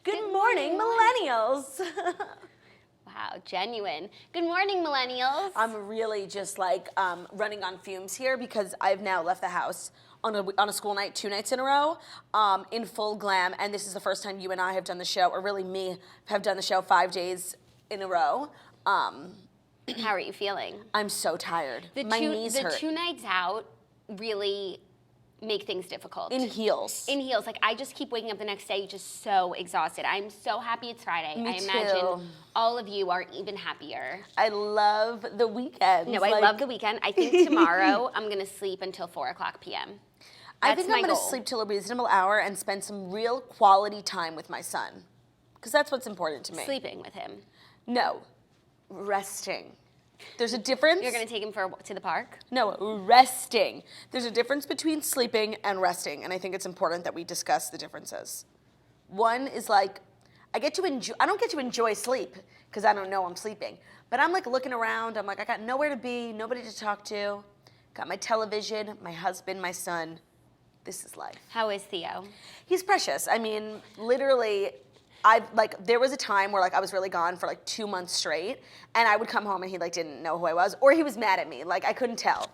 Good morning, millennials. Wow, genuine. Good morning, millennials. I'm really just like running on fumes here because I've now left the house on a school night 2 nights in a row in full glam, and this is the first time you and I have done the show, or really me, have done the show 5 days in a row. How are you feeling? I'm so tired. My knees hurt. The 2 nights out really make things difficult. In heels. In heels. Like, I just keep waking up the next day just so exhausted. I'm so happy it's Friday. Me I imagine too. all of you are even happier. I love the weekend. No, I love the weekend. I think tomorrow I'm going to sleep until 4 p.m. I think I'm going to sleep till a reasonable hour and spend some real quality time with my son. Because that's what's important to me. Sleeping with him. No. Resting. There's a difference. You're going to take him to the park? No, resting. There's a difference between sleeping and resting, and I think it's important that we discuss the differences. One is like, I don't get to enjoy sleep because I don't know I'm sleeping, but I'm like looking around. I'm like, I got nowhere to be, nobody to talk to. Got my television, my husband, my son. This is life. How is Theo? He's precious. I mean, literally, there was a time where I was really gone for 2 months straight, and I would come home and he didn't know who I was, or he was mad at me. I couldn't tell.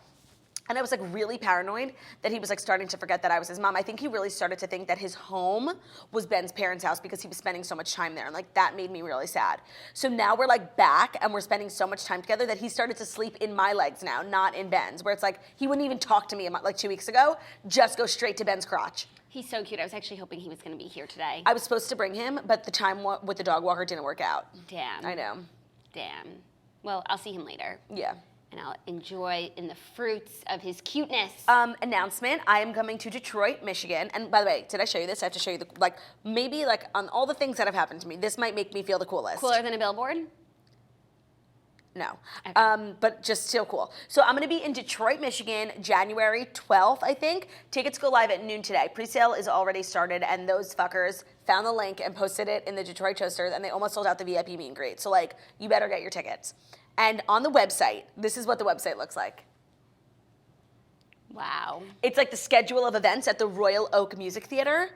And I was really paranoid that he was starting to forget that I was his mom. I think he really started to think that his home was Ben's parents' house because he was spending so much time there, and that made me really sad. So now we're back and we're spending so much time together that he started to sleep in my legs now, not in Ben's, where it's he wouldn't even talk to me 2 weeks ago, just go straight to Ben's crotch. He's so cute. I was actually hoping he was going to be here today. I was supposed to bring him, but the time with the dog walker didn't work out. Damn. I know. Damn. Well, I'll see him later. Yeah. And I'll enjoy in the fruits of his cuteness. Announcement, I am coming to Detroit, Michigan. And by the way, did I show you this? I have to show you maybe on all the things that have happened to me, this might make me feel the coolest. Cooler than a billboard? No. Okay. But just still cool. So I'm going to be in Detroit, Michigan, January 12th, I think. Tickets go live at noon today. Presale is already started, and those fuckers found the link and posted it in the Detroit Toasters, and they almost sold out the VIP meet and greet. So, you better get your tickets. And on the website, this is what the website looks like. Wow. It's the schedule of events at the Royal Oak Music Theater.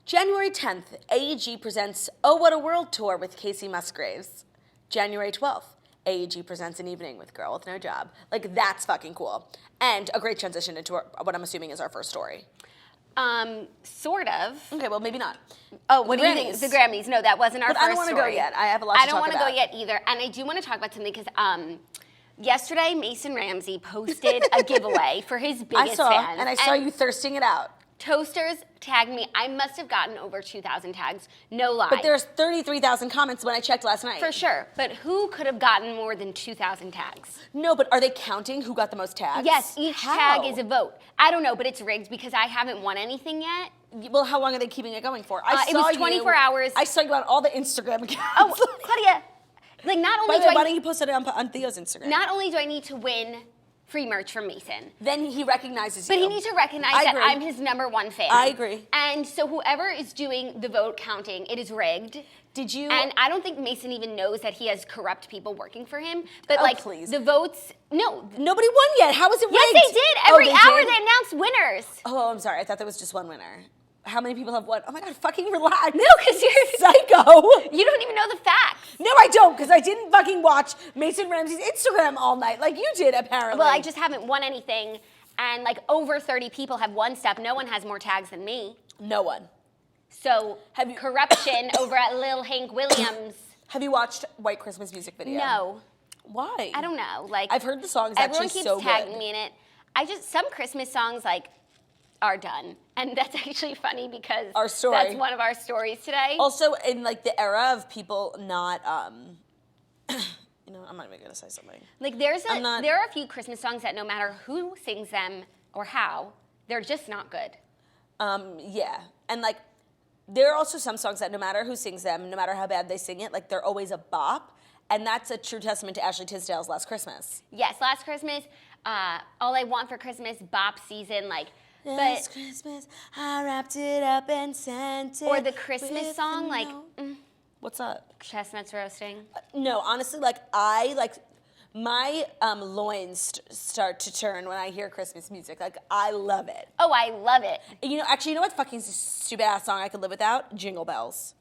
January 10th, AEG presents Oh What a World Tour with Casey Musgraves. January 12th, AEG presents an evening with Girl with No Job. That's fucking cool. And a great transition into what I'm assuming is our first story. Sort of. Okay, well, maybe not. Oh, what do you think? The Grammys. No, that wasn't our first story. But I don't want to go yet. I have a lot to talk about. I don't want to go yet either. And I do want to talk about something because yesterday Mason Ramsey posted a giveaway for his biggest fans. And I saw you thirsting it out. Toasters tagged me. I must have gotten over 2,000 tags. No lie. But there's 33,000 comments when I checked last night. For sure. But who could have gotten more than 2,000 tags? No, but are they counting who got the most tags? Yes, each tag is a vote. I don't know, but it's rigged because I haven't won anything yet. Well, how long are they keeping it going for? It was 24 hours. I saw you on all the Instagram accounts. Oh, Claudia. Not only why don't you post it on Theo's Instagram? Not only do I need to win free merch from Mason. Then he recognizes you. But he needs to recognize that I'm his #1 fan. I agree. And so whoever is doing the vote counting, it is rigged. Did you? And I don't think Mason even knows that he has corrupt people working for him. But please. The votes, no. Nobody won yet. How is it rigged? Yes, they did. Every hour they announced winners. Oh, I'm sorry. I thought there was just one winner. How many people have won? Oh my God, fucking relax. No, because you're psycho. You don't even know the facts. No, I don't, because I didn't fucking watch Mason Ramsey's Instagram all night like you did, apparently. Well, I just haven't won anything, and over 30 people have won stuff. No one has more tags than me. No one. So, corruption over at Lil Hank Williams. Have you watched White Christmas music video? No. Why? I don't know. I've heard the song's actually so good. Everyone keeps tagging me in it. Some Christmas songs, are done. And that's actually funny because that's one of our stories today. Also, in the era of people not, I'm not even gonna say something. There are a few Christmas songs that no matter who sings them or how, they're just not good. Yeah. And there are also some songs that no matter who sings them, no matter how bad they sing it, they're always a bop. And that's a true testament to Ashley Tisdale's Last Christmas. Yes, Last Christmas, All I Want for Christmas, bop season, Last Christmas, I wrapped it up and sent it. Or the Christmas song, What's up? Chestnuts roasting. No, honestly, My loins start to turn when I hear Christmas music. Like, I love it. Oh, I love it. You know, actually, you know what fucking stupid ass song I could live without? Jingle Bells.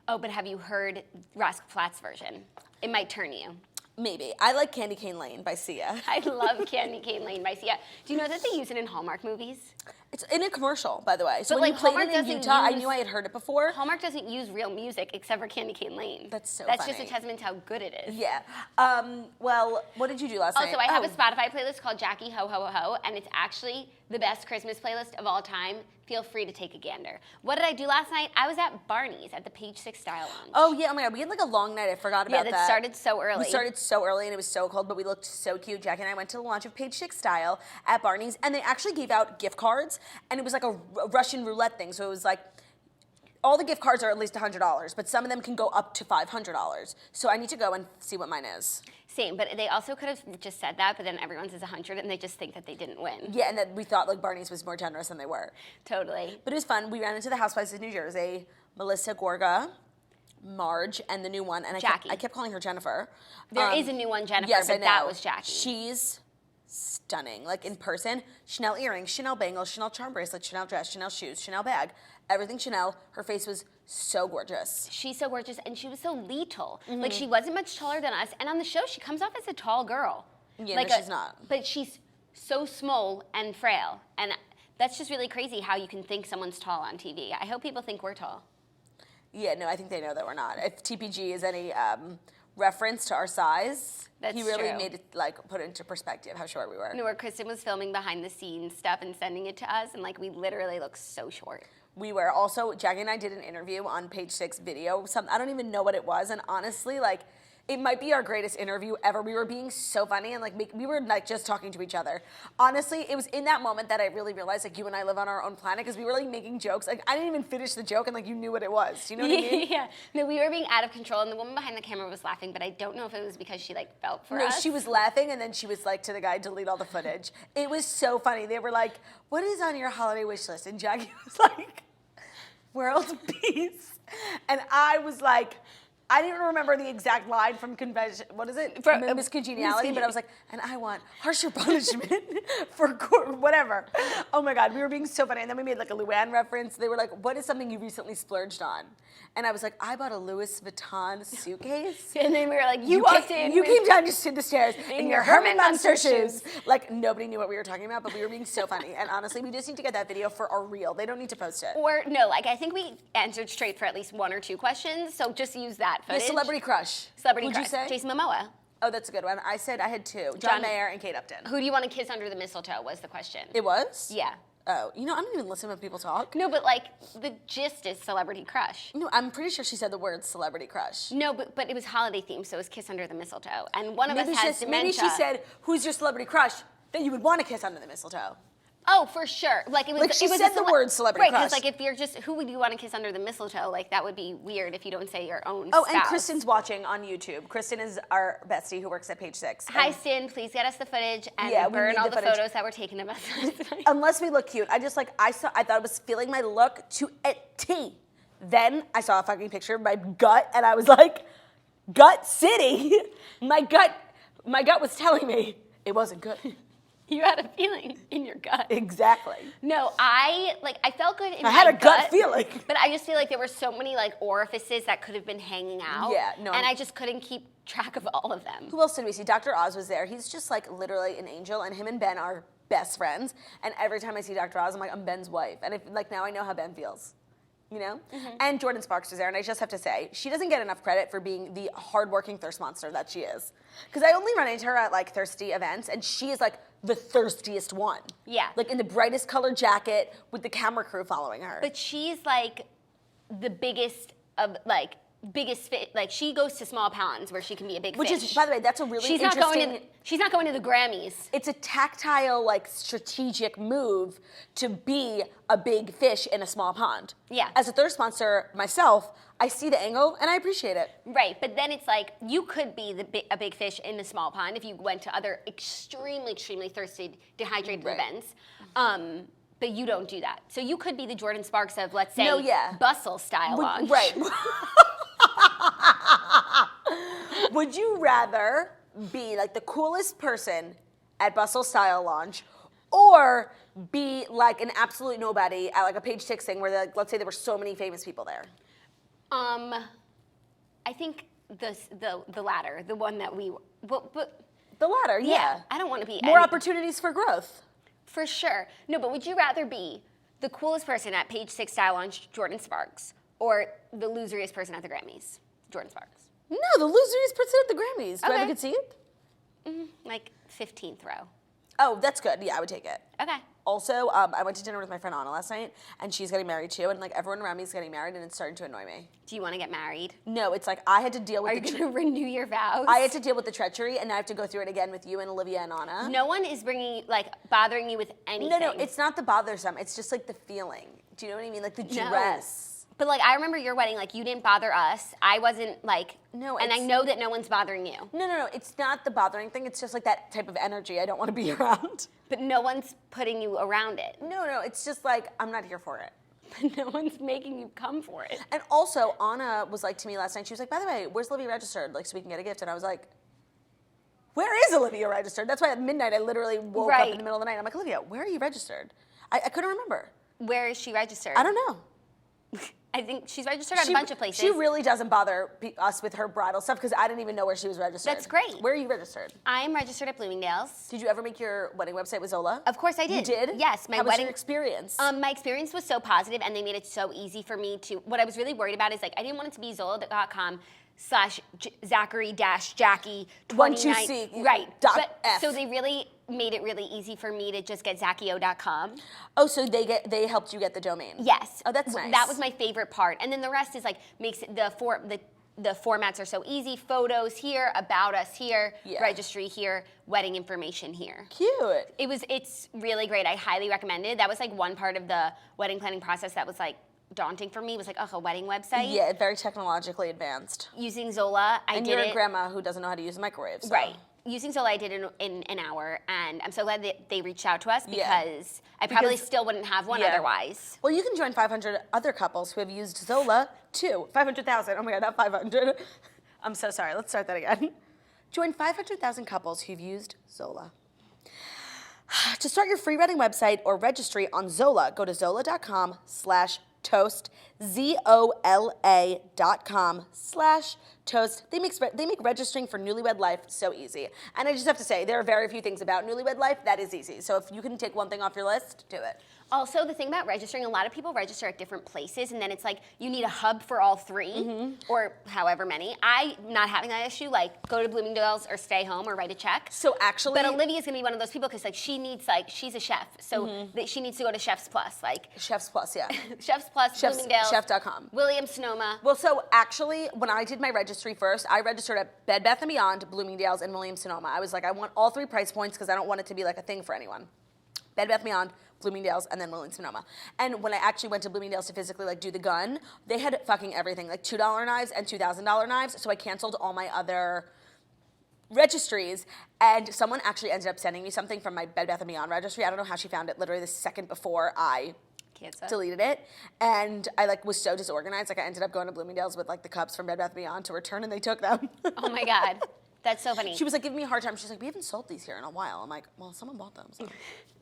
Oh, but have you heard Rascal Flatts version? It might turn you. Maybe. I like Candy Cane Lane by Sia. I love Candy Cane Lane by Sia. Do you know that they use it in Hallmark movies? It's in a commercial, by the way. So But, when like, you played Hallmark it in doesn't Utah, I use- knew I had heard it before. Hallmark doesn't use real music except for Candy Cane Lane. That's so That's funny. just a testament to how good it is. Yeah. Well, what did you do last night? Also, I have a Spotify playlist called Jackie Ho Ho Ho Ho, and it's actually the best Christmas playlist of all time. Feel free to take a gander. What did I do last night? I was at Barney's at the Page 6 Style Lounge. Oh, yeah. Oh, my God. We had like a long night. I forgot about that. Yeah, that started so early. We started so early, and it was so cold, but we looked so cute. Jackie and I went to the launch of Page 6 Style at Barney's, and they actually gave out gift cards, and it was like a Russian roulette thing. So it was like, all the gift cards are at least $100, but some of them can go up to $500. So I need to go and see what mine is. Same, but they also could have just said that, but then everyone's is 100, and they just think that they didn't win. Yeah, and that we thought like Barney's was more generous than they were. Totally. But it was fun. We ran into the Housewives of New Jersey, Melissa Gorga, Marge, and the new one. And Jackie. I kept calling her Jennifer. There is a new one, Jennifer, yes, I but know. that was Jackie. She's stunning. Like in person, Chanel earrings, Chanel bangles, Chanel charm bracelet, Chanel dress, Chanel shoes, Chanel bag, everything Chanel. Her face was so gorgeous. She's so gorgeous, and she was so little. Mm-hmm. Like, she wasn't much taller than us, and on the show, she comes off as a tall girl. Yeah, like no, she's not. But she's so small and frail, and that's just really crazy how you can think someone's tall on TV. I hope people think we're tall. Yeah, no, I think they know that we're not. If TPG is any reference to our size, That's he really true. made it, like, put it into perspective how short we were. You know, where Kristen was filming behind the scenes stuff and sending it to us, and like we literally look so short. We were also, Jackie and I did an interview on Page 6 video. I don't even know what it was, and honestly, like, it might be our greatest interview ever. We were being so funny, and like we were like just talking to each other. Honestly, it was in that moment that I really realized like you and I live on our own planet, because we were like making jokes. Like I didn't even finish the joke, and like you knew what it was. Do you know what I mean? Yeah. No, we were being out of control, and the woman behind the camera was laughing, but I don't know if it was because she like felt for No, us. she was laughing, and then she was like to the guy, delete all the footage. It was so funny. They were like, what is on your holiday wish list? And Jackie was like, world peace. And I was like, I didn't remember the exact line from Convention. What is it? From Miss Congeniality. But I was like, and I want harsher punishment for whatever. Oh my God, we were being so funny. And then we made like a Luann reference. They were like, what is something you recently splurged on? And I was like, I bought a Louis Vuitton suitcase. And then we were like, you walked in. You came down just to the stairs in your Herman Munster Munster shoes. Like nobody knew what we were talking about, but we were being so funny. And honestly, we just need to get that video for our reel. They don't need to post it. Or no, like I think we answered straight for at least one or two questions, so just use that footage. The celebrity crush. Celebrity Who'd crush. you say? Jason Momoa. Oh, that's a good one. I said I had two. John John- Mayer and Kate Upton. Who do you want to kiss under the mistletoe was the question. It was? Yeah. Oh, you know, I don't even listen when people talk. No, but like the gist is celebrity crush. No, I'm pretty sure she said the word celebrity crush. No, but it was holiday themed, so it was kiss under the mistletoe. And one of us Maybe has dementia. maybe she said, who's your celebrity crush that you would want to kiss under the mistletoe? Oh, for sure. Like it was. Like, she it was said the word celebrity right, crush. because like if you're just who would you want to kiss under the mistletoe? Like that would be weird if you don't say your own. Oh, spouse. and Kristen's watching on YouTube. Kristen is our bestie who works at Page 6. Hi, Sin. Please get us the footage and Yeah, we burn need all the the footage. photos that were taken of us. Unless we look cute. I thought I was feeling my look to a T. Then I saw a fucking picture of my gut, and I was like, gut city. My gut was telling me it wasn't good. You had a feeling in your gut. Exactly. No, I felt good in my I had a gut feeling. But I just feel like there were so many like orifices that could have been hanging out. Yeah, no, And I just couldn't keep track of all of them. Who else did we see? Dr. Oz was there. He's just like literally an angel, and him and Ben are best friends. And every time I see Dr. Oz, I'm like, I'm Ben's wife. And now I know how Ben feels. You know? Mm-hmm. And Jordan Sparks was there, and I just have to say, she doesn't get enough credit for being the hardworking thirst monster that she is. Because I only run into her at like thirsty events, and she is like the thirstiest one. Yeah. Like in the brightest colored jacket with the camera crew following her. But she's like the biggest fit. Like she goes to small ponds where she can be a big Which fish. is, by the way, that's a really she's interesting... she's not going to the Grammys. It's a tactile, like, strategic move to be a big fish in a small pond. Yeah. As a thirst monster myself, I see the angle and I appreciate it. Right, but then it's like you could be a big fish in a small pond if you went to other extremely, extremely thirsty, dehydrated Right. events. But you don't do that. So you could be the Jordan Sparks of, let's say, No, yeah. Bustle style launch. Right. Would you rather be like the coolest person at Bustle Style Launch, or be like an absolute nobody at like a Page Six thing where like, let's say there were so many famous people there? I think the latter, the one that we. But The latter, yeah. I don't want to be more opportunities for growth. For sure. No, but would you rather be the coolest person at Page Six Style Launch, Jordan Sparks, or the loseriest person at the Grammys, Jordan Sparks? No, the loseriest person at the Grammys. Do I have a good seat? Like 15th row. Oh, that's good. Yeah, I would take it. Okay. Also, I went to dinner with my friend Anna last night, and she's getting married too, and like everyone around me is getting married, and it's starting to annoy me. Do you want to get married? No, it's like I had to deal with Are you going to renew your vows? I had to deal with the treachery, and I have to go through it again with you and Olivia and Anna. No one is bothering you with anything. No, it's not the bothersome. It's just like the feeling. Do you know what I mean? Like the dress. But like I remember your wedding, like you didn't bother us. I wasn't like No, and I know that no one's bothering you. No. It's not the bothering thing. It's just like that type of energy I don't want to be around. But no one's putting you around it. No. It's just like I'm not here for it. But no one's making you come for it. And also, Anna was like to me last night. She was like, "By the way, where's Olivia registered? Like, so we can get a gift." And I was like, "Where is Olivia registered?" That's why at midnight I literally woke up in the middle of the night. I'm like, "Olivia, where are you registered?" I couldn't remember. Where is she registered? I don't know. I think she's registered at a bunch of places. She really doesn't bother us with her bridal stuff because I didn't even know where she was registered. That's great. Where are you registered? I'm registered at Bloomingdale's. Did you ever make your wedding website with Zola? Of course I did. You did? Yes. How was your experience? My experience was so positive, and they made it so easy for me to. What I was really worried about is like I didn't want it to be Zola.com/Zachary-Jackie 12C. Right. Dot F. So they really made it really easy for me to just get Zachio.com. Oh, so they helped you get the domain? Yes. Oh, that's nice. That was my favorite part, and then the rest is like makes it the formats are so easy. Photos here, about us here, registry here, wedding information here. Cute. It's really great. I highly recommend it. That was like one part of the wedding planning process that was like daunting for me. Was like, a wedding website. Yeah, very technologically advanced. Using Zola, I did it. And you're a grandma who doesn't know how to use a microwave. So. Right. Using Zola, I did it in an hour, and I'm so glad that they reached out to us because I probably still wouldn't have one otherwise. Well, you can join 500 other couples who have used Zola too. 500,000. Oh my God, not 500. I'm so sorry. Let's start that again. Join 500,000 couples who've used Zola. To start your free wedding website or registry on Zola, go to zola.com/toast, ZOLA.com/toast. They make registering for newlywed life so easy. And I just have to say, there are very few things about newlywed life that is easy. So if you can take one thing off your list, do it. Also, the thing about registering, a lot of people register at different places, and then it's like you need a hub for all three, or however many. I'm not having that issue. Like, go to Bloomingdale's or stay home or write a check. So actually, but Olivia's gonna be one of those people because like she needs she's a chef, so she needs to go to Chefs Plus, like Chefs Plus, yeah. Chefs Plus, Bloomingdale's, chef.com. Williams Sonoma. Well, so actually, when I did my registry first, I registered at Bed Bath & Beyond, Bloomingdale's, and Williams Sonoma. I was like, I want all three price points because I don't want it to be like a thing for anyone. Bed Bath & Beyond, Bloomingdale's, and then Williams Sonoma. And when I actually went to Bloomingdale's to physically like do the gun, they had fucking everything, like $2 knives and $2,000 knives. So I canceled all my other registries, and someone actually ended up sending me something from my Bed Bath & Beyond registry. I don't know how she found it literally the second before I deleted it, and I like was so disorganized. Like I ended up going to Bloomingdale's with like the cups from Bed Bath & Beyond to return, and they took them. Oh my God. That's so funny. She was like giving me a hard time. She's like, we haven't sold these here in a while. I'm like, well, someone bought them. So.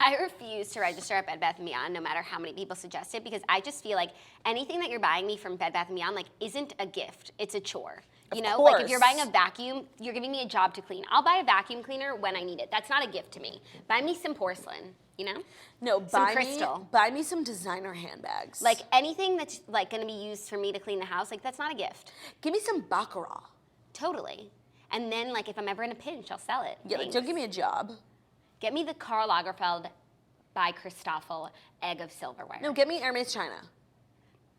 I refuse to register at Bed Bath & Beyond no matter how many people suggest it because I just feel like anything that you're buying me from Bed Bath & Beyond like isn't a gift. It's a chore. You know, like if you're buying a vacuum, you're giving me a job to clean. I'll buy a vacuum cleaner when I need it. That's not a gift to me. Buy me some porcelain, you know? No, buy crystal. Buy me some designer handbags. Like anything that's like going to be used for me to clean the house, like that's not a gift. Give me some baccarat. Totally. And then, like, if I'm ever in a pinch, I'll sell it. Yeah, like, don't give me a job. Get me the Karl Lagerfeld by Christoffel egg of silverware. No, get me Hermes China.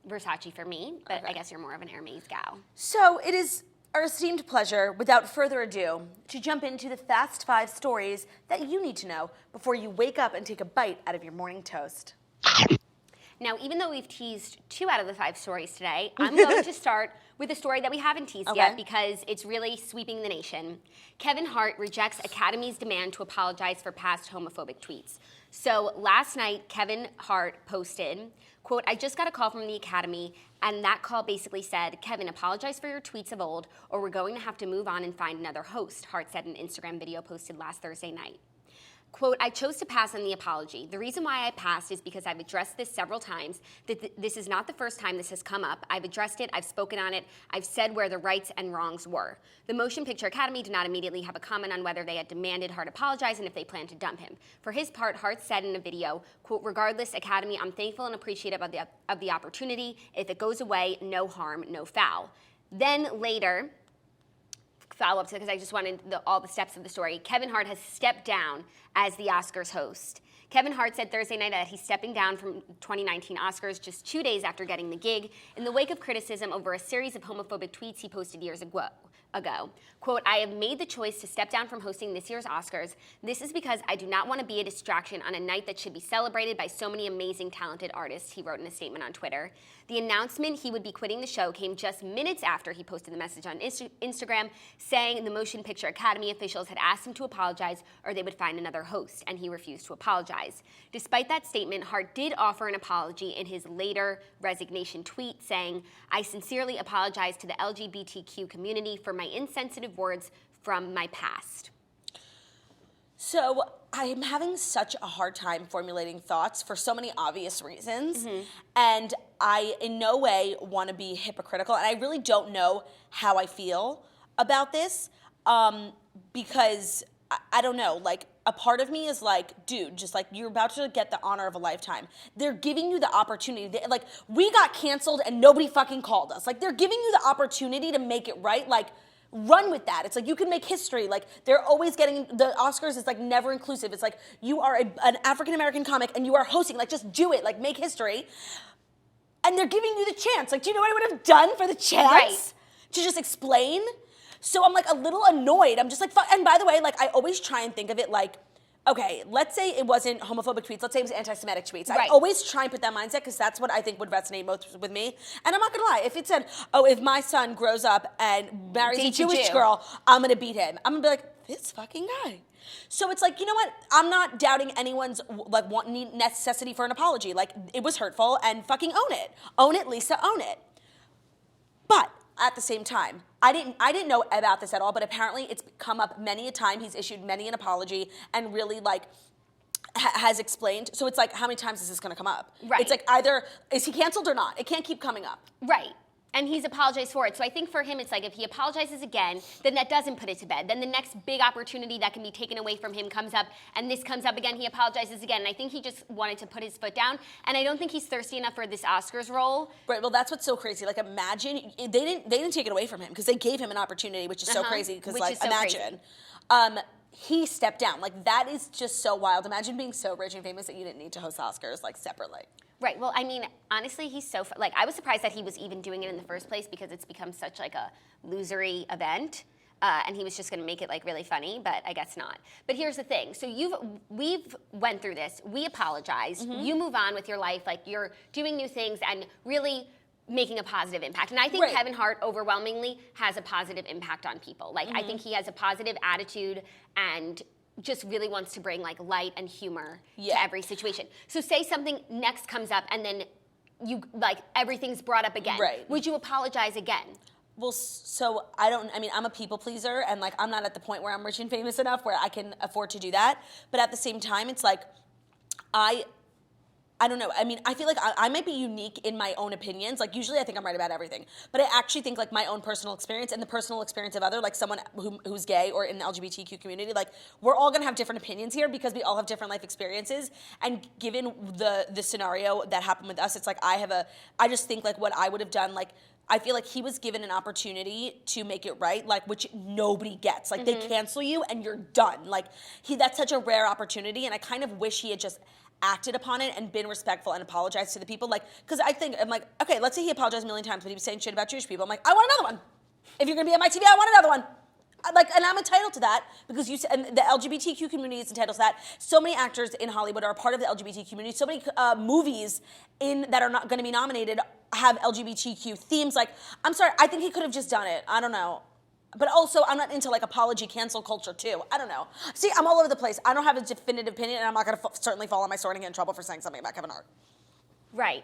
Versace for me, but I guess you're more of an Hermes gal. So it is our esteemed pleasure, without further ado, to jump into the Fast 5 stories that you need to know before you wake up and take a bite out of your morning toast. Now, even though we've teased 2 out of the 5 stories today, I'm going to start with a story that we haven't teased yet because it's really sweeping the nation. Kevin Hart rejects Academy's demand to apologize for past homophobic tweets. So last night, Kevin Hart posted, quote, "I just got a call from the Academy, and that call basically said, Kevin, apologize for your tweets of old, or we're going to have to move on and find another host," Hart said in an Instagram video posted last Thursday night. Quote, "I chose to pass on the apology. The reason why I passed is because I've addressed this several times. This is not the first time this has come up. I've addressed it, I've spoken on it, I've said where the rights and wrongs were." The Motion Picture Academy did not immediately have a comment on whether they had demanded Hart apologize and if they planned to dump him. For his part, Hart said in a video, quote, "Regardless, Academy, I'm thankful and appreciative of the opportunity. If it goes away, no harm, no foul." Then later, follow-up, because I just wanted all the steps of the story, Kevin Hart has stepped down as the Oscars host. Kevin Hart said Thursday night that he's stepping down from 2019 Oscars just 2 days after getting the gig in the wake of criticism over a series of homophobic tweets he posted years ago. Quote, "I have made the choice to step down from hosting this year's Oscars. This is because I do not want to be a distraction on a night that should be celebrated by so many amazing, talented artists," he wrote in a statement on Twitter. The announcement he would be quitting the show came just minutes after he posted the message on Instagram saying the Motion Picture Academy officials had asked him to apologize or they would find another host, and he refused to apologize. Despite that statement, Hart did offer an apology in his later resignation tweet saying, "I sincerely apologize to the LGBTQ community for my insensitive words from my past." So I'm having such a hard time formulating thoughts for so many obvious reasons. And I in no way want to be hypocritical. And I really don't know how I feel about this because I don't know, like a part of me is like, dude, just like you're about to get the honor of a lifetime. They're giving you the opportunity. Like we got canceled and nobody fucking called us. Like they're giving you the opportunity to make it right. Like run with that. It's like you can make history. Like they're always getting, the Oscars is like never inclusive. It's like you are an African-American comic and you are hosting. Like just do it. Like make history. And they're giving you the chance. Like do you know what I would have done for the chance? Right. To just explain? So I'm like a little annoyed. I'm just like, fuck. And by the way, like I always try and think of it like, okay, let's say it wasn't homophobic tweets. Let's say it was anti-Semitic tweets. Right. I always try and put that mindset because that's what I think would resonate most with me. And I'm not gonna lie, if it said, oh, if my son grows up and marries a Jewish girl, I'm gonna beat him. I'm gonna be like, this fucking guy. So it's like, you know what? I'm not doubting anyone's like necessity for an apology. Like it was hurtful and fucking own it. Own it, Lisa, own it. But at the same time, I didn't know about this at all, but apparently it's come up many a time. He's issued many an apology and really like has explained. So it's like, how many times is this going to come up? Right. It's like either is he canceled or not? It can't keep coming up. Right. And he's apologized for it. So I think for him, it's like if he apologizes again, then that doesn't put it to bed. Then the next big opportunity that can be taken away from him comes up, and this comes up again, he apologizes again. And I think he just wanted to put his foot down. And I don't think he's thirsty enough for this Oscars role. Right, well, that's what's so crazy. Like, imagine, they didn't take it away from him because they gave him an opportunity, which is so crazy. Because, like, so imagine. He stepped down. Like, that is just so wild. Imagine being so rich and famous that you didn't need to host Oscars, like, separately. Right. Well, I mean, honestly, he's so like I was surprised that he was even doing it in the first place because it's become such like a losery event, and he was just going to make it like really funny, but I guess not. But here's the thing: so we've went through this. We apologize. You move on with your life, like you're doing new things and really making a positive impact. And I think Kevin Hart overwhelmingly has a positive impact on people. Like I think he has a positive attitude and just really wants to bring like light and humor to every situation. So say something next comes up and then you like everything's brought up again. Right. Would you apologize again? Well, so I'm a people pleaser and like I'm not at the point where I'm rich and famous enough where I can afford to do that. But at the same time, it's like I don't know. I mean, I feel like I might be unique in my own opinions. Like, usually I think I'm right about everything. But I actually think, like, my own personal experience and the personal experience of other, like, someone who's gay or in the LGBTQ community, like, we're all going to have different opinions here because we all have different life experiences. And given the scenario that happened with us, it's like I just think, like, what I would have done, like, I feel like he was given an opportunity to make it right, like, which nobody gets. Like, they cancel you and you're done. Like, that's such a rare opportunity, and I kind of wish he had just acted upon it and been respectful and apologized to the people. Like, because I'm like, okay, let's say he apologized a million times, but he was saying shit about Jewish people. I'm like, I want another one. If you're going to be on my TV, I want another one. and I'm entitled to that because you said, and the LGBTQ community is entitled to that. So many actors in Hollywood are a part of the LGBT community. So many movies that are not going to be nominated have LGBTQ themes. Like, I'm sorry, I think he could have just done it. I don't know. But also, I'm not into like apology cancel culture too. I don't know. See, I'm all over the place. I don't have a definitive opinion, and I'm not going to certainly fall on my sword and get in trouble for saying something about Kevin Hart. Right.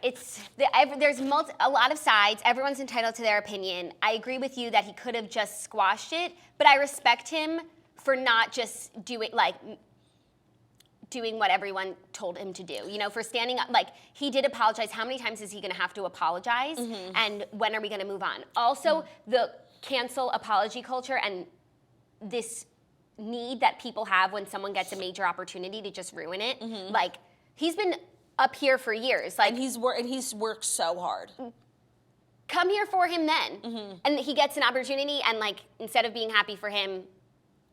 There's a lot of sides. Everyone's entitled to their opinion. I agree with you that he could have just squashed it, but I respect him for not just doing what everyone told him to do. You know, for standing up. Like, he did apologize. How many times is he going to have to apologize? Mm-hmm. And when are we going to move on? Also, the cancel apology culture and this need that people have when someone gets a major opportunity to just ruin it. Mm-hmm. Like, he's been up here for years. Like, and he's worked so hard. Come here for him then. Mm-hmm. And he gets an opportunity, and like, instead of being happy for him,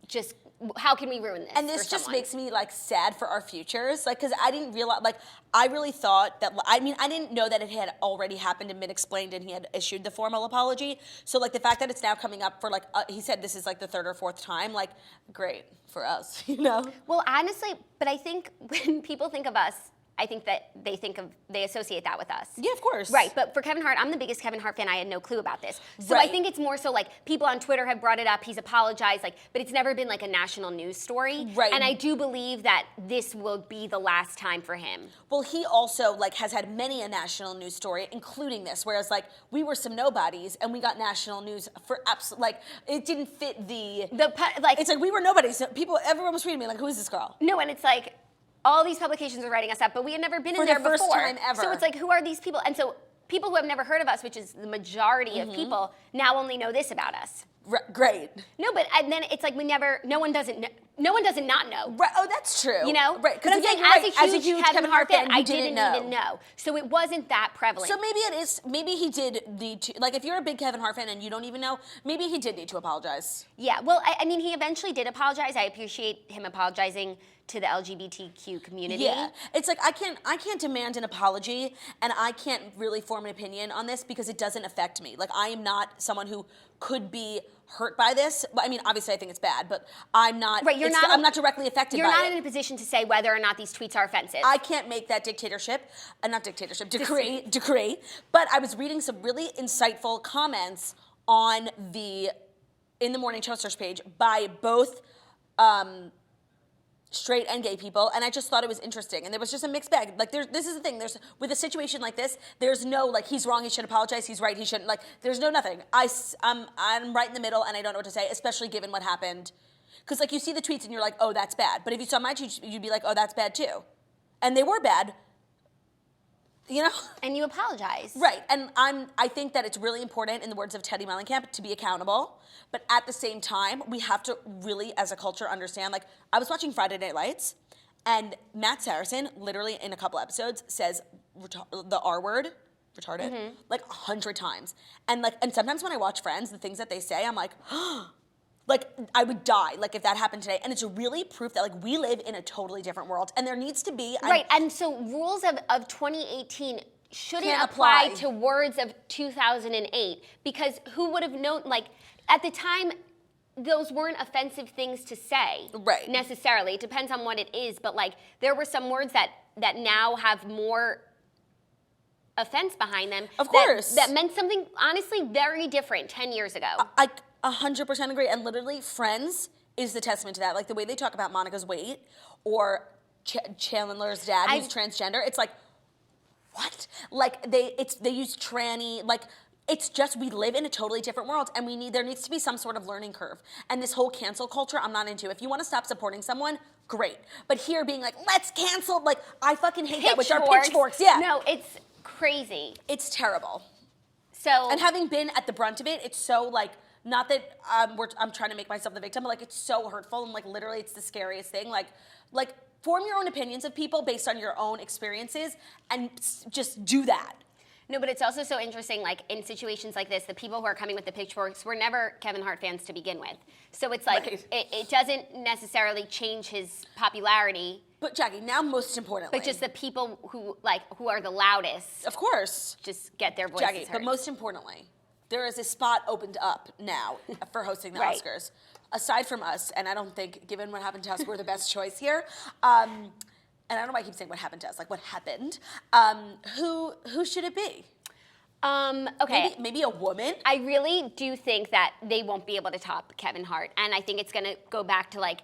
just how can we ruin this? And this just makes me like sad for our futures, like, because I didn't realize, like, I really thought that, I didn't know that it had already happened and been explained and he had issued the formal apology. So like the fact that it's now coming up for like, he said this is like the third or fourth time, like, great for us, you know? Well, honestly, but I think when people think of us, I think that they associate that with us. Yeah, of course. Right, but for Kevin Hart, I'm the biggest Kevin Hart fan. I had no clue about this. So right. I think it's more so like people on Twitter have brought it up, he's apologized, like, but it's never been like a national news story. Right. And I do believe that this will be the last time for him. Well, he also like has had many a national news story, including this, whereas like we were some nobodies and we got national news for like it didn't fit like it's like we were nobodies. So everyone was reading me like, who is this girl? No, and it's like, all these publications are writing us up, but we had never been in there before. For the first time ever. So it's like, who are these people? And so people who have never heard of us, which is the majority of people, now only know this about us. Great. No, but and then it's like no one doesn't not know. Right. Oh, that's true. You know? Right. But I'm saying, as a huge Kevin Hart fan, I didn't even know. So it wasn't that prevalent. So maybe it is, maybe he did need to, like if you're a big Kevin Hart fan and you don't even know, maybe he did need to apologize. Yeah, well, I mean, he eventually did apologize. I appreciate him apologizing to the LGBTQ community. Yeah, it's like I can't demand an apology, and I can't really form an opinion on this because it doesn't affect me. Like, I am not someone who could be hurt by this. I mean, obviously I think it's bad, but I'm not. Right, I'm not directly affected by it. You're not in a position to say whether or not these tweets are offensive. I can't make that decree. But I was reading some really insightful comments on the In the Morning Toasters page by both straight and gay people, and I just thought it was interesting. And there was just a mixed bag. Like, this is the thing. With a situation like this, there's no like he's wrong, he should apologize. He's right, he shouldn't. Like, there's no nothing. I'm right in the middle, and I don't know what to say, especially given what happened. Because like you see the tweets and you're like, oh, that's bad. But if you saw my tweets, you'd be like, oh, that's bad too, and they were bad. You know? And you apologize. Right. And I think that it's really important, in the words of Teddy Mellencamp, to be accountable. But at the same time, we have to really, as a culture, understand, like, I was watching Friday Night Lights, and Matt Saracen, literally in a couple episodes, says the R word, retarded, like 100 times. And sometimes when I watch Friends, the things that they say, I'm like, like, I would die, like, if that happened today. And it's really proof that, like, we live in a totally different world. And there needs to be... Right, and so rules of 2018 shouldn't apply to words of 2008. Because who would have known, like, at the time, those weren't offensive things to say. Right. Necessarily. It depends on what it is. But, like, there were some words that now have more offense behind them. Of course. That meant something, honestly, very different 10 years ago. I 100% agree, and literally Friends is the testament to that. Like the way they talk about Monica's weight or Chandler's dad who's transgender, it's like, what? Like they use tranny, like it's just, we live in a totally different world, and there needs to be some sort of learning curve. And this whole cancel culture, I'm not into. If you want to stop supporting someone, great. But here being like, let's cancel, like I fucking hate that with our pitchforks. Yeah. No, it's crazy. It's terrible. So. And having been at the brunt of it, it's so like, not that I'm trying to make myself the victim, but like it's so hurtful, and like literally it's the scariest thing. Like form your own opinions of people based on your own experiences, and just do that. No, but it's also so interesting, like in situations like this, the people who are coming with the pitchforks were never Kevin Hart fans to begin with. So it's like, right. it doesn't necessarily change his popularity. But Jackie, now most importantly. But just the people who are the loudest. Of course. Just get their voices Jackie, heard. But most importantly, there is a spot opened up now for hosting the right. Oscars. aside from us, and I don't think, given what happened to us, we're the best choice here. And I don't know why I keep saying what happened to us, like what happened. Who should it be? Okay. Maybe a woman? I really do think that they won't be able to top Kevin Hart. And I think it's going to go back to like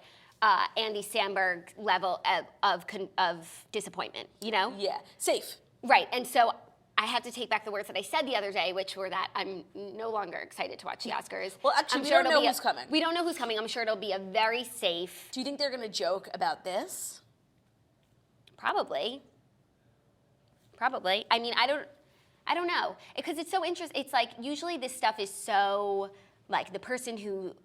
Andy Samberg level of disappointment, you know? Yeah, safe. Right. And so I had to take back the words that I said the other day, which were that I'm no longer excited to watch the Oscars. Well, actually, we don't know who's coming. We don't know who's coming. I'm sure it'll be a very safe. Do you think they're going to joke about this? Probably. I mean, I don't know, because it's so interesting. It's like usually this stuff is so like the person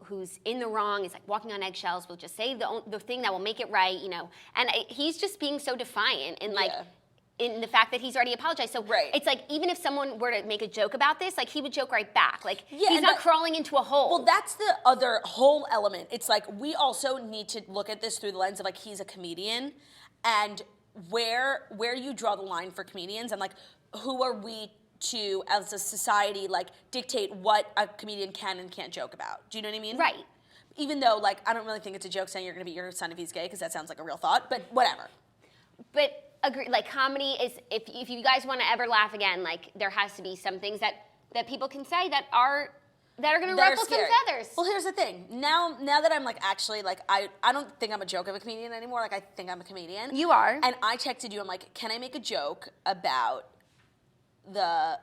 who's in the wrong is like walking on eggshells. Will just say the thing that will make it right, you know. And he's just being so defiant and like. Yeah. In the fact that he's already apologized. So it's like, even if someone were to make a joke about this, like, he would joke right back. Like, he's not crawling into a hole. Well, that's the other whole element. It's like, we also need to look at this through the lens of, like, he's a comedian, and where you draw the line for comedians, and, like, who are we to, as a society, like, dictate what a comedian can and can't joke about. Do you know what I mean? Right. Even though, like, I don't really think it's a joke saying you're going to beat your son if he's gay, because that sounds like a real thought, but whatever. But... agree, like comedy is, if you guys want to ever laugh again, like there has to be some things that people can say that are going to ruffle some feathers. Well, here's the thing. Now that I'm like actually like I don't think I'm a joke of a comedian anymore. Like I think I'm a comedian. You are. And I texted you. I'm like, can I make a joke about the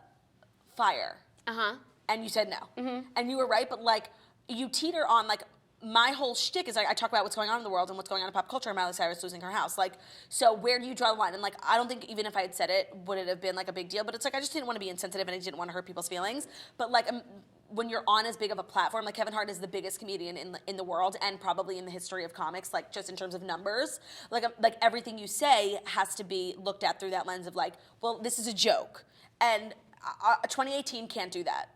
fire? And you said no. And you were right, but like you teeter on like. My whole shtick is like I talk about what's going on in the world and what's going on in pop culture and Miley Cyrus losing her house. Like, so where do you draw the line? And like, I don't think even if I had said it, would it have been like a big deal? But it's like I just didn't want to be insensitive and I didn't want to hurt people's feelings. But like, when you're on as big of a platform, like Kevin Hart is the biggest comedian in the world and probably in the history of comics. Like just in terms of numbers, like everything you say has to be looked at through that lens of like, well, this is a joke, and 2018 can't do that.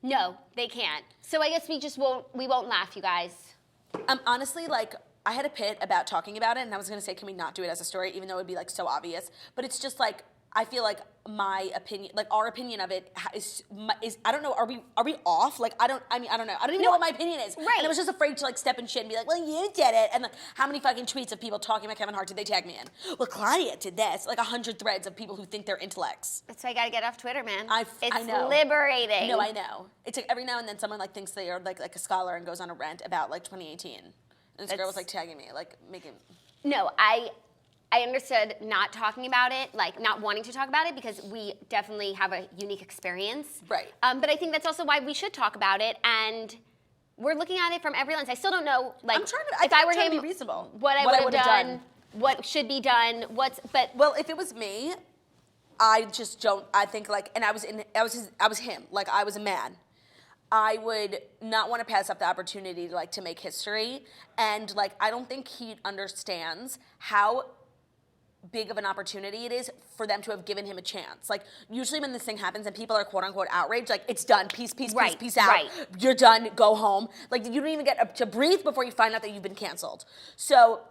No, they can't. So I guess we won't laugh, you guys. Honestly, like, I had a pit about talking about it, and I was going to say, can we not do it as a story, even though it would be, like, so obvious. But it's just, like, I feel like my opinion, like, our opinion of it is I don't know, are we off? Like, I don't know. I don't even know what my opinion is. Right. And I was just afraid to, like, step in shit and be like, well, you did it. And, like, how many fucking tweets of people talking about Kevin Hart did they tag me in? Well, Claudia did this. Like, 100 threads of people who think they're intellects. That's why I got to get off Twitter, man. I know. It's liberating. No, I know. It's like every now and then someone, like, thinks they are, like a scholar and goes on a rant about, like, 2018. And this girl was like tagging me, like making. No, I understood not talking about it, like not wanting to talk about it, because we definitely have a unique experience. Right. But I think that's also why we should talk about it, and we're looking at it from every lens. I still don't know, like, if I were him, be reasonable. What I would have done, what should be done, Well, if it was me, I just don't. I think like, and I was him. Like I was a man. I would not want to pass up the opportunity to make history, and like I don't think he understands how big of an opportunity it is for them to have given him a chance. Like usually when this thing happens and people are quote unquote outraged, like it's done, peace out, right. You're done, go home. Like you don't even get to breathe before you find out that you've been canceled. So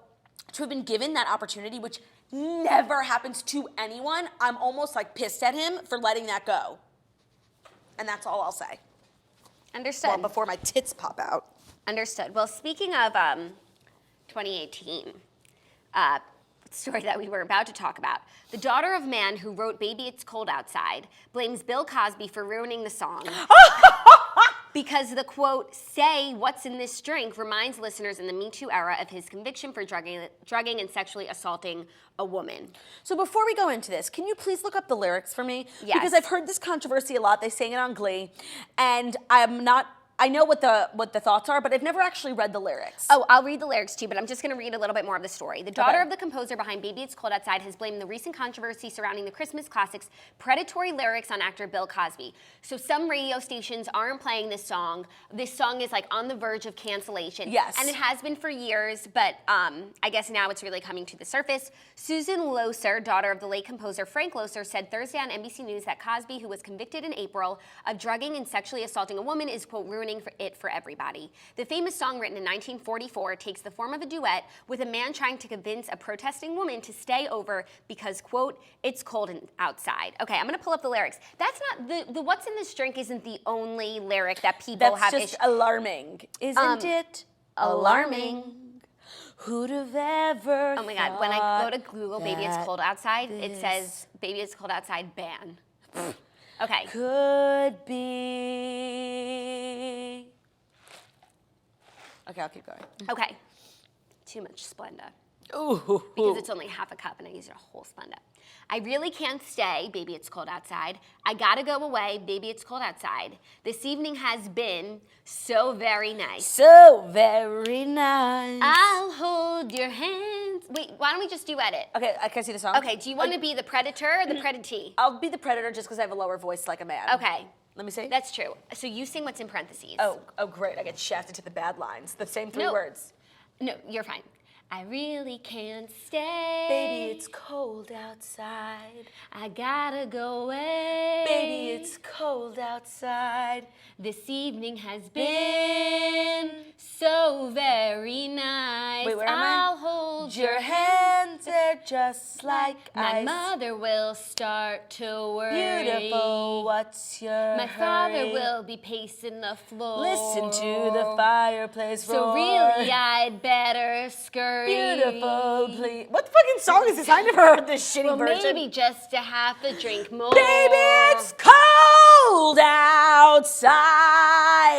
to have been given that opportunity, which never happens to anyone, I'm almost like pissed at him for letting that go. And that's all I'll say. Understood. Well, before my tits pop out. Understood. Well, speaking of 2018, story that we were about to talk about, the daughter of man who wrote "Baby It's Cold Outside" blames Bill Cosby for ruining the song because the quote, "say what's in this drink" reminds listeners in the Me Too era of his conviction for drugging and sexually assaulting a woman. So before we go into this, can you please look up the lyrics for me? Yes. Because I've heard this controversy a lot. They sang it on Glee, and I know what the thoughts are, but I've never actually read the lyrics. Oh, I'll read the lyrics too, but I'm just going to read a little bit more of the story. The daughter of the composer behind "Baby It's Cold Outside" has blamed the recent controversy surrounding the Christmas classic's predatory lyrics on actor Bill Cosby. So some radio stations aren't playing this song. This song is like on the verge of cancellation. Yes. And it has been for years, but I guess now it's really coming to the surface. Susan Loser, daughter of the late composer Frank Loser, said Thursday on NBC News that Cosby, who was convicted in April of drugging and sexually assaulting a woman, is, quote, ruining it for everybody. The famous song, written in 1944, takes the form of a duet with a man trying to convince a protesting woman to stay over because, quote, it's cold outside. Okay, I'm going to pull up the lyrics. That's not, the what's in this drink isn't the only lyric that people have issues. That's just alarming, isn't it? alarming. Who'd have ever Oh my God, when I go to Google Baby It's Cold Outside, it says Baby It's Cold Outside ban. Okay. Could be. Okay, I'll keep going. Okay. Too much Splenda. Ooh. Because it's only half a cup and I used a whole Splenda. I really can't stay, baby, it's cold outside. I gotta go away, baby, it's cold outside. This evening has been so very nice. So very nice. I'll hold your hands. Wait, why don't we just duet it? Okay, can I see the song? Okay, do you want to be the predator or the preditee? I'll be the predator just because I have a lower voice like a man. Okay. Let me see. That's true. So you sing what's in parentheses. Oh, great. I get shafted to the bad lines. The same three words. No, you're fine. I really can't stay. Baby, it's cold outside. I gotta go away. Baby, it's cold outside. This evening has been so very nice. Wait, where am I? I'll hold Your hands are just like my ice. mother will start to worry. Beautiful, what's your My father will be pacing the floor. Listen to the fireplace roar. So really, I'd better scurry. Beautiful, please. What fucking song is this? I never heard this shitty version. Maybe just a half a drink more. Baby, it's cold outside.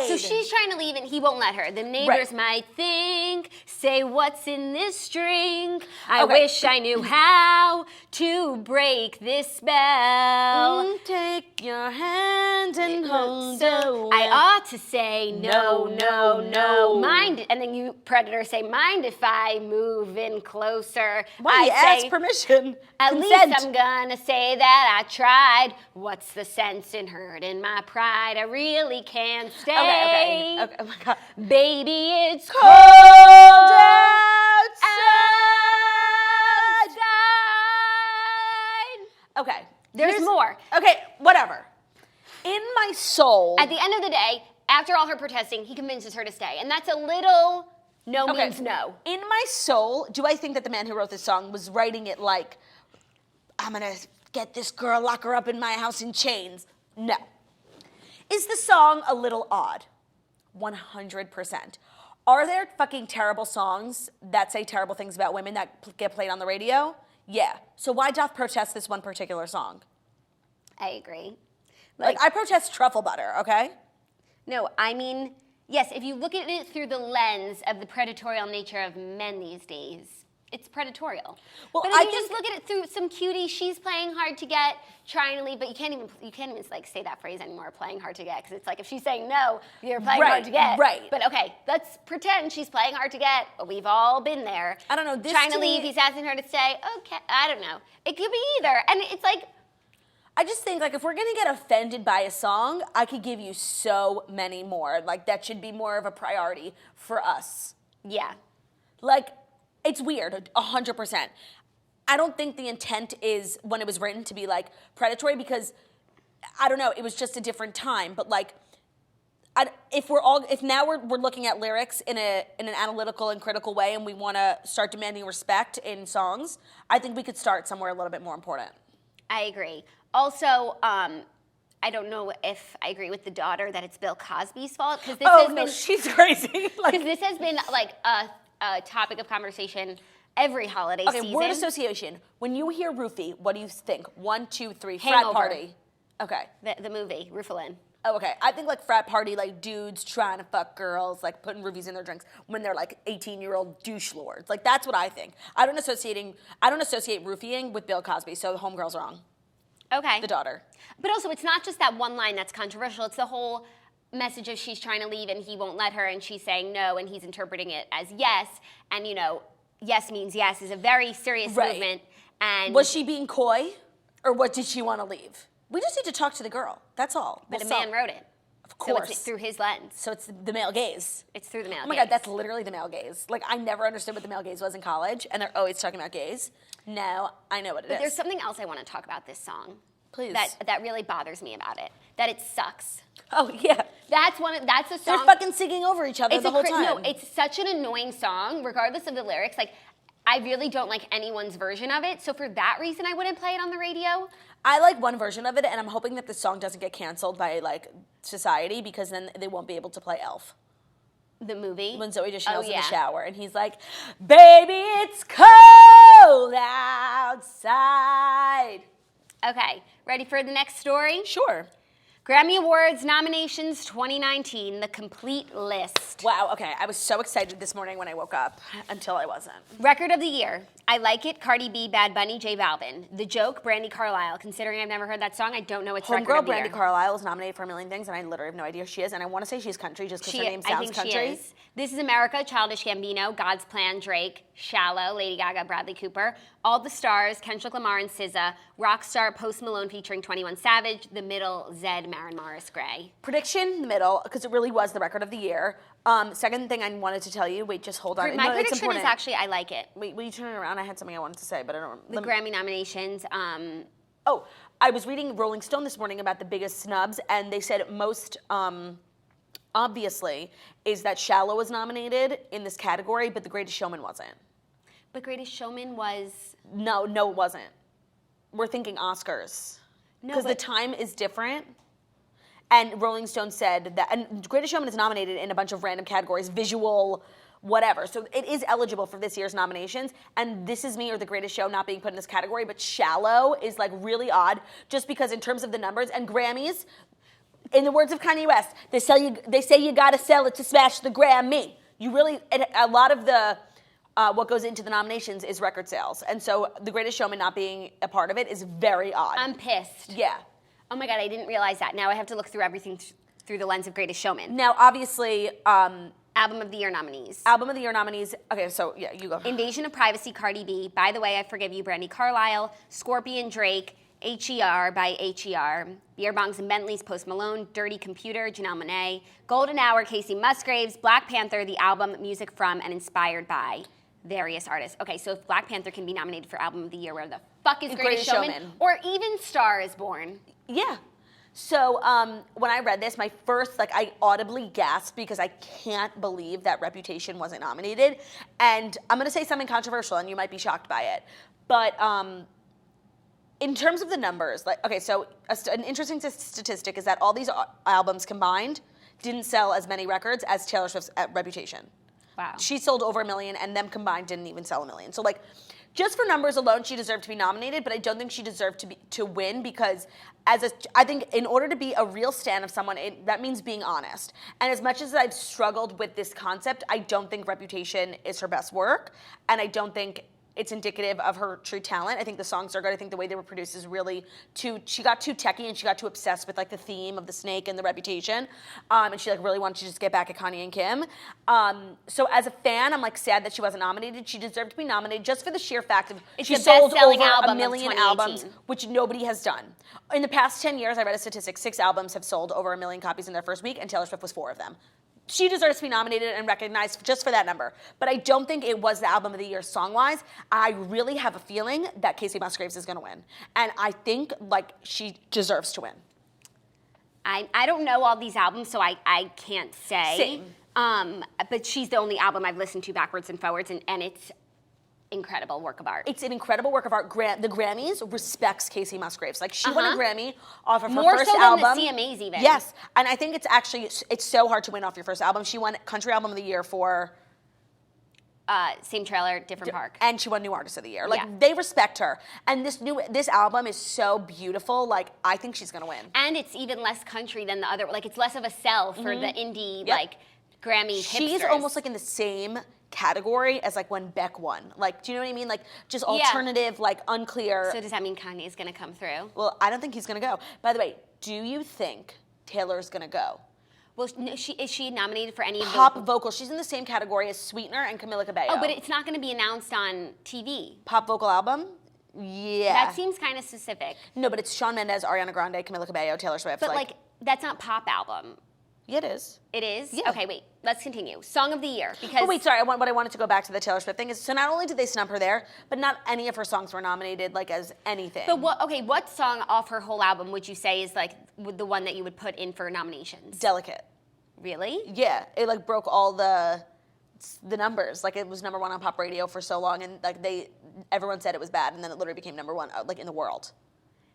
So she's trying to leave and he won't let her. The neighbors might think, say what's in this drink. I wish I knew how to break this spell. Take your hand and hold it. I ought to say no, no, no. Mind it. And then you, predator, say, mind if I move in closer. Why you ask permission? At Consent. least I'm gonna say that I tried. What's the sense in hurting my pride? I really can't stay. Okay. Oh my God. Baby, it's Cold outside. Okay. There's more. Okay, whatever. In my soul. At the end of the day, after all her protesting, he convinces her to stay. And that's a little means no. In my soul, do I think that the man who wrote this song was writing it like, I'm gonna get this girl, lock her up in my house in chains? No. Is the song a little odd? 100%. Are there fucking terrible songs that say terrible things about women that get played on the radio? Yeah. So why doth protest this one particular song? I agree. Like I protest truffle butter, okay? No, I mean, yes, if you look at it through the lens of the predatorial nature of men these days, it's predatorial. Well, but if you just look at it through some cutie, she's playing hard to get, trying to leave, but you can't even like say that phrase anymore, playing hard to get, because it's like if she's saying no, you're playing hard to get. Right. But okay, let's pretend she's playing hard to get, but we've all been there. I don't know. This trying to leave, he's asking her to stay. Okay, I don't know. It could be either, and it's like. I just think, like, if we're gonna get offended by a song, I could give you so many more. Like, that should be more of a priority for us. Yeah. Like, it's weird, 100%. I don't think the intent is, when it was written, to be, like, predatory, because, I don't know, it was just a different time. But, like, if now we're looking at lyrics in an analytical and critical way, and we wanna start demanding respect in songs, I think we could start somewhere a little bit more important. I agree. Also, I don't know if I agree with the daughter that it's Bill Cosby's fault, because this she's crazy. Because this has been like a topic of conversation every holiday season. Okay, word association. When you hear roofie, what do you think? 1, 2, 3. Hangover. Frat party. Okay. The movie, Roofalin. Oh, okay. I think like frat party, like dudes trying to fuck girls, like putting roofies in their drinks when they're like 18-year-old douche lords. Like that's what I think. I don't associate roofieing with Bill Cosby, so the homegirl's wrong. Okay. The daughter. But also, it's not just that one line that's controversial. It's the whole message of she's trying to leave and he won't let her, and she's saying no, and he's interpreting it as yes. And, you know, yes means yes is a very serious movement. And was she being coy, or what did she want to leave? We just need to talk to the girl. That's all. But a man wrote it. Of course. So it's through his lens. So it's the male gaze. It's through the male gaze. Oh my God, that's literally the male gaze. Like, I never understood what the male gaze was in college, and they're always talking about gaze. Now I know what it is. But there's something else I want to talk about this song. Please. That really bothers me about it. That it sucks. Oh, yeah. That's a song. They're fucking singing over each other the whole time. No, it's such an annoying song, regardless of the lyrics. Like, I really don't like anyone's version of it. So for that reason, I wouldn't play it on the radio. I like one version of it, and I'm hoping that the song doesn't get canceled by, like, society, because then they won't be able to play Elf. The movie? When Zooey Deschanel's in yeah. the shower, and he's like, "Baby, it's cold outside." Okay, ready for the next story? Sure. Grammy Awards nominations 2019, the complete list. Wow, okay. I was so excited this morning when I woke up until I wasn't. Record of the year, I Like It, Cardi B, Bad Bunny, J Balvin. The Joke, Brandy Carlisle. Considering I've never heard that song, I don't know its record Homegirl of the Brandy year. Carlisle is nominated for a million things, and I literally have no idea who she is. And I want to say she's country just because her name sounds country. She is. This is America, Childish Gambino, God's Plan, Drake, Shallow, Lady Gaga, Bradley Cooper. All the Stars, Kendrick Lamar and SZA. Rockstar, Post Malone featuring 21 Savage. The Middle, Zed, Maren Morris, Gray. Prediction, the middle, because it really was the record of the year. Second thing I wanted to tell you, wait, just hold on. My No, it's prediction is important. actually I Like It. Wait, will you turn it around? I had something I wanted to say, but I don't The Grammy nominations. Oh, I was reading Rolling Stone this morning about the biggest snubs, and they said most obviously is that Shallow was nominated in this category, but The Greatest Showman wasn't. But Greatest Showman was... No, it wasn't. We're thinking Oscars. No, because the time is different. And Rolling Stone said that, and Greatest Showman is nominated in a bunch of random categories, visual, whatever. So it is eligible for this year's nominations. And This Is Me or The Greatest Show not being put in this category, but Shallow is like really odd, just because in terms of the numbers and Grammys, in the words of Kanye West, they say you gotta sell it to smash the Grammy. You really, a lot of the what goes into the nominations is record sales, and so The Greatest Showman not being a part of it is very odd. I'm pissed. Yeah. Oh my God, I didn't realize that. Now I have to look through everything through the lens of Greatest Showman. Now, obviously, Album of the Year nominees. Album of the Year nominees. Okay, so yeah, you go. Invasion of Privacy, Cardi B. By the Way, I Forgive You, Brandy Carlisle. Scorpion, Drake. H.E.R. by H.E.R. Beer Bongs and Bentleys, Post Malone. Dirty Computer, Janelle Monáe. Golden Hour, Casey Musgraves. Black Panther, the album, music from and inspired by various artists. Okay, so if Black Panther can be nominated for Album of the Year, where the fuck is Greatest Showman? Or even Star is Born. Yeah. So when I read this, my first, I audibly gasped because I can't believe that Reputation wasn't nominated. And I'm going to say something controversial, and you might be shocked by it. But in terms of the numbers, so an interesting statistic is that all these albums combined didn't sell as many records as Taylor Swift's Reputation. Wow. She sold over 1 million, and them combined didn't even sell 1 million. So just for numbers alone, she deserved to be nominated, but I don't think she deserved to win because I think in order to be a real stan of someone, that means being honest. And as much as I've struggled with this concept, I don't think Reputation is her best work, and I don't think it's indicative of her true talent. I think the songs are good. I think the way they were produced is really she got too techie and she got too obsessed with the theme of the snake and the Reputation. And she really wanted to just get back at Kanye and Kim. So as a fan, I'm sad that she wasn't nominated. She deserved to be nominated just for the sheer fact of she sold over 1 million albums, which nobody has done. In the past 10 years, I read a statistic, 6 albums have sold over 1 million copies in their first week, and Taylor Swift was 4 of them. She deserves to be nominated and recognized just for that number. But I don't think it was the Album of the Year song-wise. I really have a feeling that Casey Musgraves is going to win. And I think, she deserves to win. I don't know all these albums, so I can't say. Same. But she's the only album I've listened to backwards and forwards, and it's incredible work of art. It's an incredible work of art. The Grammys respects Casey Musgraves. She won a Grammy off of her first album. More so than the CMAs even. Yes, and I think it's so hard to win off your first album. She won Country Album of the Year for... Same trailer, different park. And she won New Artist of the Year. Yeah. They respect her. And this album is so beautiful. I think she's going to win. And it's even less country than the other. It's less of a sell for the indie, Grammy hipsters. She's almost in the same category as when Beck won. Do you know what I mean? Just alternative, unclear. So does that mean Kanye's going to come through? Well, I don't think he's going to go. By the way, do you think Taylor's going to go? Well, is she nominated for any of the... Pop vocal. She's in the same category as Sweetener and Camila Cabello. Oh, but it's not going to be announced on TV. Pop vocal album? Yeah. That seems kind of specific. No, but it's Shawn Mendes, Ariana Grande, Camila Cabello, Taylor Swift. But that's not pop album. Yeah, it is. It is? Yeah. Okay, wait. Let's continue. Song of the Year. Because but wait, sorry. What I wanted to go back to the Taylor Swift thing is, so not only did they snub her there, but not any of her songs were nominated as anything. But what song off her whole album would you say is the one that you would put in for nominations? Delicate. Really? Yeah, it broke all the numbers. It was number 1 on pop radio for so long, and everyone said it was bad, and then it literally became number 1 in the world.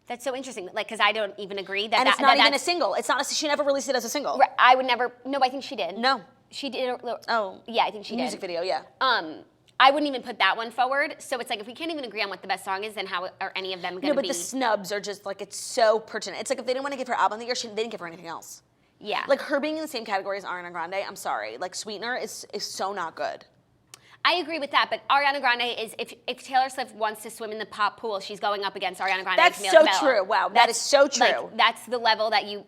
That's so interesting. Because I don't even agree that. And it's not even a single. It's not. She never released it as a single. I would never. No, I think she did. No. She did. Oh. Yeah, I think she did. Music video, yeah. I wouldn't even put that one forward. So it's like, if we can't even agree on what the best song is, then how are any of them going to be? No, but the snubs are just like, it's so pertinent. It's like if they didn't want to give her album of the year, they didn't give her anything else. Yeah. Like her being in the same category as Ariana Grande, I'm sorry. Like Sweetener is so not good. I agree with that, but Ariana Grande is, if Taylor Swift wants to swim in the pop pool, she's going up against Ariana Grande. That's and Camila so Cabello. true. Wow, that is so true. Like, that's the level that you.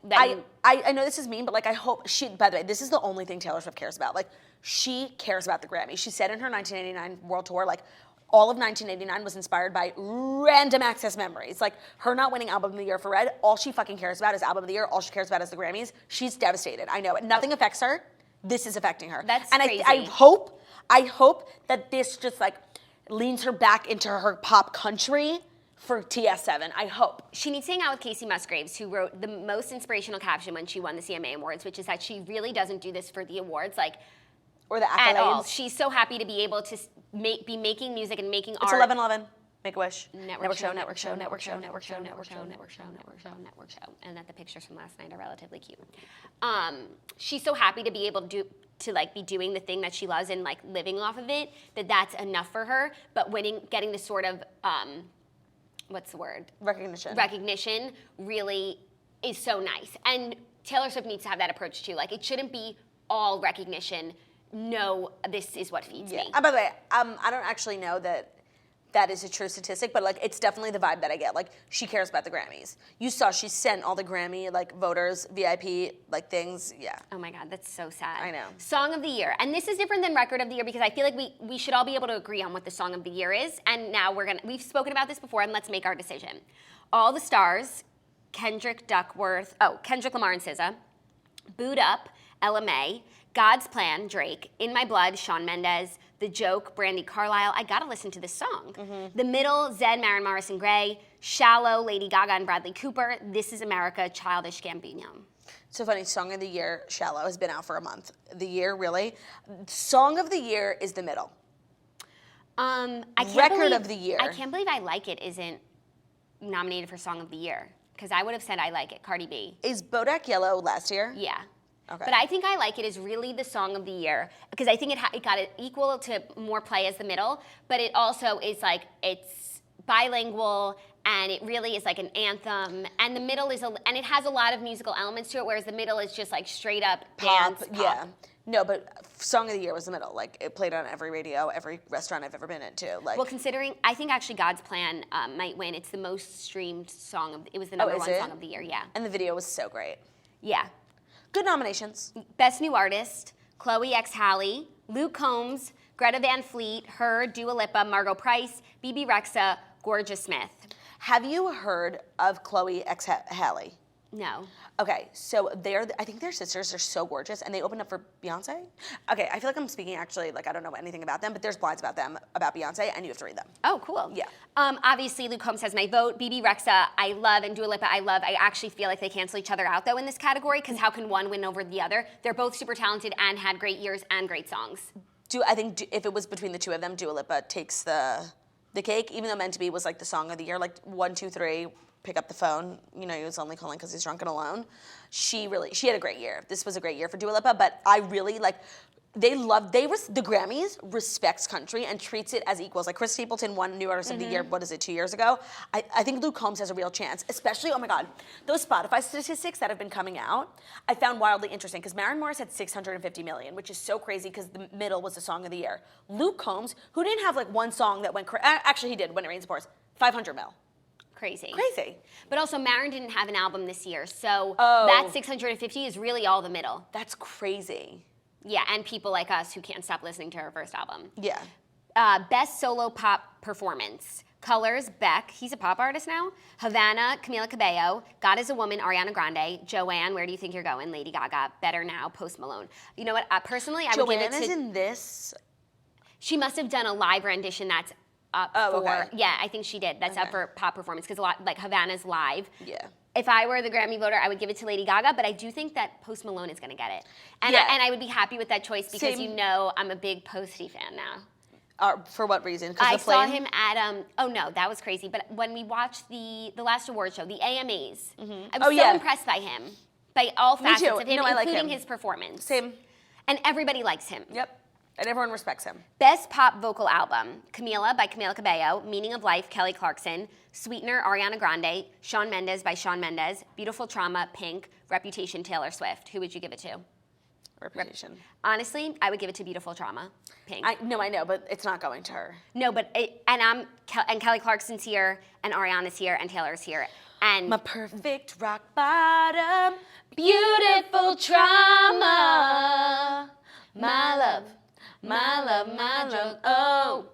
I know this is mean, but like I hope by the way, this is the only thing Taylor Swift cares about. Like she cares about the Grammy. She said in her 1989 World Tour, like all of 1989 was inspired by random access memories. Like her not winning Album of the Year for Red, all she fucking cares about is Album of the Year. All she cares about is the Grammys. She's devastated. I know it. Nothing affects her. This is affecting her. That's and crazy. I hope that this just like leans her back into her pop country for TS7. I hope. She needs to hang out with Casey Musgraves, who wrote the most inspirational caption when she won the CMA Awards, which is that she really doesn't do this for the awards, like, or the accolades. at all. She's so happy to be able to be making music and making art. It's 11/11. Make a wish. Network show, network show, network show, network show, network show, network show, network show, network show, and that the pictures from last night are relatively cute. She's so happy to be able to be doing the thing that she loves and like living off of it, that's enough for her. But getting this sort of what's the word? Recognition really is so nice. And Taylor Swift needs to have that approach too. Like it shouldn't be all recognition. No, this is what feeds me. By the way, I don't actually know that is a true statistic, but like it's definitely the vibe that I get. Like she cares about the Grammys. You saw she sent all the Grammy like voters VIP like things. Yeah. Oh my God, that's so sad. I know. Song of the year, and this is different than record of the year because I feel like we should all be able to agree on what the song of the year is. And now we've spoken about this before, and let's make our decision. All the Stars, Kendrick Lamar and SZA, Boot Up, Ella Mai, God's Plan, Drake, In My Blood, Shawn Mendes, The Joke, Brandi Carlile. I gotta listen to this song. Mm-hmm. The Middle, Zed, Maren Morrison Gray, Shallow, Lady Gaga and Bradley Cooper, This Is America, Childish Gambino. So funny, Song of the Year, Shallow, has been out for a month. The year, really? Song of the Year is The Middle. Record of the Year. I can't believe I Like It isn't nominated for Song of the Year because I would have said I Like It, Cardi B. Is Bodak Yellow last year? Yeah. Okay. But I think I Like It is really the song of the year because I think it got it equal to more play as The Middle, but it also is like it's bilingual and it really is like an anthem. And The Middle and it has a lot of musical elements to it, whereas The Middle is just like straight up dance pop. Yeah. No, but Song of the Year was The Middle. Like it played on every radio, every restaurant I've ever been into. Like, well, considering I think actually God's Plan might win. It's the most streamed song it was the number one song of the year. Yeah. And the video was so great. Yeah. Good nominations. Best New Artist, Chloe X Halle, Luke Combs, Greta Van Fleet, Her, Dua Lipa, Margot Price, BB Rexa, Gorgeous Smith. Have you heard of Chloe X Halle? No. Okay, so I think they're sisters. They're so gorgeous, and they opened up for Beyonce. Okay, I feel like I'm speaking actually like I don't know anything about them, but there's blinds about them, about Beyonce, and you have to read them. Oh, cool. Yeah. Obviously, Luke Combs has my vote. BB Rexa, I love, and Dua Lipa, I love. I actually feel like they cancel each other out, though, in this category, because how can one win over the other? They're both super talented and had great years and great songs. I think if it was between the two of them, Dua Lipa takes the cake, even though Meant to Be was like the song of the year, like 1, 2, 3. Pick up the phone. You know, he was only calling because he's drunk and alone. She had a great year. This was a great year for Dua Lipa, but I really like, the Grammys respects country and treats it as equals. Like Chris Stapleton won New Artist of the Year, 2 years ago? I think Luke Combs has a real chance, especially, oh my God, those Spotify statistics that have been coming out, I found wildly interesting because Maren Morris had 650 million, which is so crazy because The Middle was the song of the year. Luke Combs, who didn't have like one song that went, actually he did, When It Rains It Pours, 500 mil. Crazy. But also, Maren didn't have an album this year, so that 650 is really all The Middle. That's crazy. Yeah, and people like us who can't stop listening to her first album. Yeah. Best solo pop performance. Colors, Beck, he's a pop artist now. Havana, Camila Cabello. God is a Woman, Ariana Grande. Joanne, Where Do You Think You're Going, Lady Gaga. Better Now, Post Malone. You know what, personally, I would give it to... Joanne is in this? She must have done a live rendition that's up for... Okay. Yeah, I think she did. That's up for pop performance, because a lot, like Havana's live. Yeah. If I were the Grammy voter, I would give it to Lady Gaga, but I do think that Post Malone is going to get it. And, yeah. I would be happy with that choice because you know I'm a big Posty fan now. For what reason? I saw him at, oh no, that was crazy, but when we watched the last award show, the AMAs, I was so impressed by him, by all facets of him, including his performance. Same. And everybody likes him. Yep. And everyone respects him. Best pop vocal album, Camila by Camila Cabello, Meaning of Life, Kelly Clarkson, Sweetener, Ariana Grande, Shawn Mendes by Shawn Mendes, Beautiful Trauma, Pink, Reputation, Taylor Swift. Who would you give it to? Reputation. Honestly, I would give it to Beautiful Trauma, Pink. I know, but it's not going to her. No, but and Kelly Clarkson's here, and Ariana's here, and Taylor's here, and My perfect rock bottom, Beautiful Trauma, my love, my drug. Oh.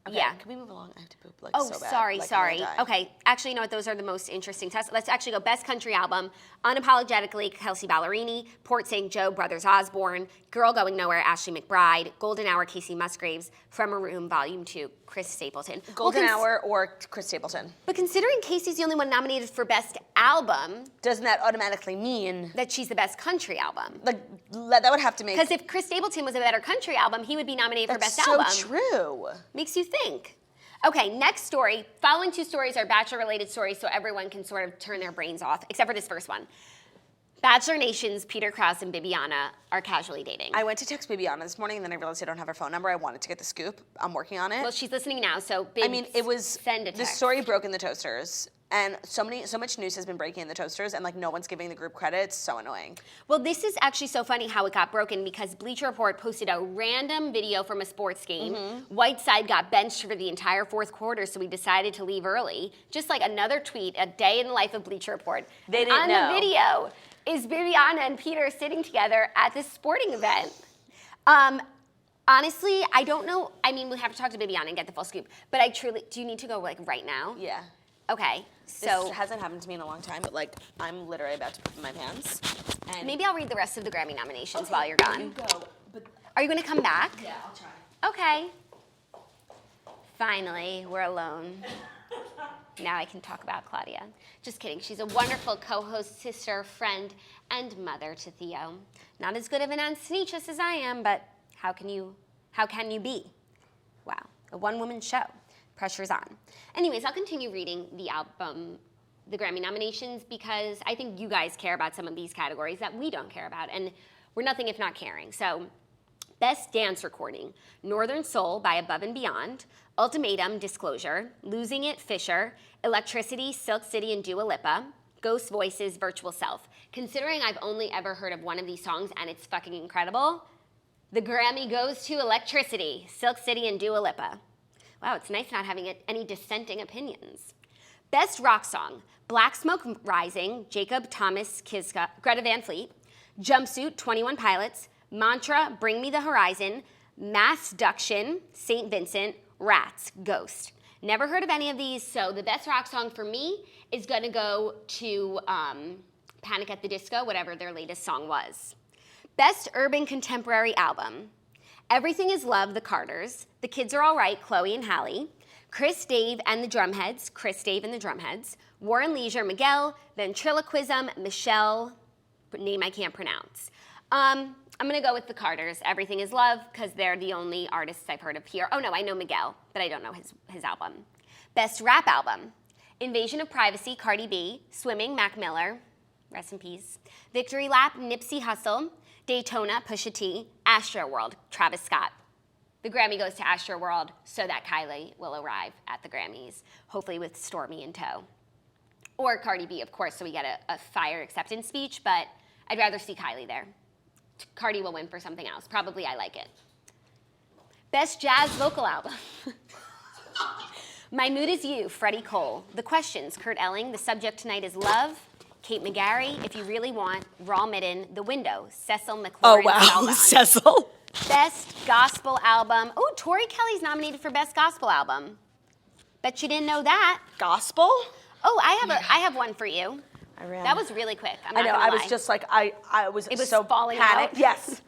Okay, Yeah. Can we move along? I have to poop Oh, so bad. sorry. Like, I'm gonna die. Okay, actually, you know what? Those are the most interesting tests. Let's actually go Best Country Album, Unapologetically, Kelsey Ballerini, Port St. Joe, Brothers Osborne, Girl Going Nowhere, Ashley McBride, Golden Hour, Casey Musgraves, From a Room, Volume 2, Chris Stapleton. Golden Hour or Chris Stapleton. But considering Casey's the only one nominated for Best Album, Doesn't that automatically mean that she's the best country album? like that would have to make? Because if Chris Stapleton was a better country album, he would be nominated for That's Best so Album. true. Makes you think. Okay, next story. Following two stories are Bachelor-related stories, so everyone can sort of turn their brains off, except for this first one. Bachelor Nation's Peter Kraus and Bibiana are casually dating. I went to text Bibiana this morning, and then I realized I don't have her phone number. I wanted to get the scoop. I'm working on it. Well, she's listening now, so I mean, it was send a the text. story broke in the toasters, and so much news has been breaking in the toasters, and like no one's giving the group credit. It's so annoying. Well, this is actually so funny how it got broken because Bleacher Report posted a random video from a sports game. Whiteside got benched for the entire fourth quarter, so we decided to leave early. Just like another tweet, a day in the life of Bleacher Report. They And didn't on know. the video is Bibiana and Peter sitting together at this sporting event. Honestly, I don't know. I mean, we have to talk to Bibiana and get the full scoop. But I truly, do you need to go like right now? Yeah. Okay, This so hasn't happened to me in a long time, but like I'm literally about to poop in my pants. And maybe I'll read the rest of the Grammy nominations while you're gone. You go. But Are you gonna come back? yeah, I'll try. Okay. Finally, we're alone. Now I can talk about Claudia. Just kidding. She's a wonderful co-host, sister, friend, and mother to Theo. Not as good of an Aunt Sneeches as I am, but how can you be? Wow, a one-woman show. Pressure's on. Anyways, I'll continue reading the album, the Grammy nominations, because I think you guys care about some of these categories that we don't care about, and we're nothing if not caring. So, Best Dance Recording, Northern Soul by Above and Beyond, Ultimatum, Disclosure, Losing It, Fisher, Electricity, Silk City and Dua Lipa, Ghost Voices, Virtual Self. Considering I've only ever heard of one of these songs and it's fucking incredible, the Grammy goes to Electricity, Silk City and Dua Lipa. Wow, it's nice not having any dissenting opinions. Best Rock Song, Black Smoke Rising, Jacob Thomas Kiska, Greta Van Fleet, Jumpsuit, 21 Pilots, Mantra, Bring Me the Horizon, Massduction, St. Vincent, Rats, Ghost. Never heard of any of these, so the best rock song for me is gonna go to Panic at the Disco, whatever their latest song was. Best Urban Contemporary Album, Everything Is Love, The Carters, The Kids Are All Right, Chloe and Halle, Chris, Dave and the Drumheads, Chris, Dave and the Drumheads, War and Leisure, Miguel, Ventriloquism, Michelle, name I can't pronounce. I'm gonna go with the Carters, Everything Is Love, because they're the only artists I've heard of here. Oh no, I know Miguel, but I don't know his album. Best Rap Album, Invasion of Privacy, Cardi B, Swimming, Mac Miller, rest in peace, Victory Lap, Nipsey Hussle, Daytona, Pusha T, Astroworld, Travis Scott. The Grammy goes to Astroworld so that Kylie will arrive at the Grammys, hopefully with Stormy in tow. Or Cardi B, of course, so we get a fire acceptance speech, but I'd rather see Kylie there. Cardi will win for something else. Probably I Like It. Best Jazz Vocal Album. My Mood Is You, Freddie Cole. The Questions, Kurt Elling. The Subject Tonight Is Love. Kate McGarry, If You Really Want. Raw Midden, The Window. Cecil McLaurin. Oh wow, Salvon. Cecil. Best Gospel Album. Oh, Tori Kelly's nominated for Best Gospel Album. Bet you didn't know that. Gospel? Oh, I have one for you. I ran. That was really quick. I'm I not know. gonna I was lie. just like I was. It was so falling panicked. out. Yes.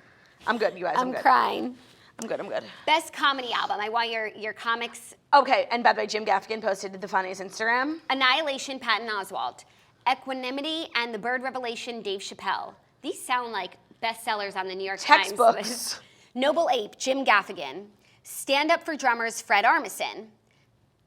I'm good, you guys. I'm good. crying. I'm good. Best Comedy Album. I want your comics. Okay, and by the way, Jim Gaffigan posted the funniest Instagram. Annihilation, Patton Oswalt. Equanimity and The Bird Revelation, Dave Chappelle. These sound like bestsellers on the New York Times Textbooks. list. Noble Ape, Jim Gaffigan. Stand Up for Drummers, Fred Armisen.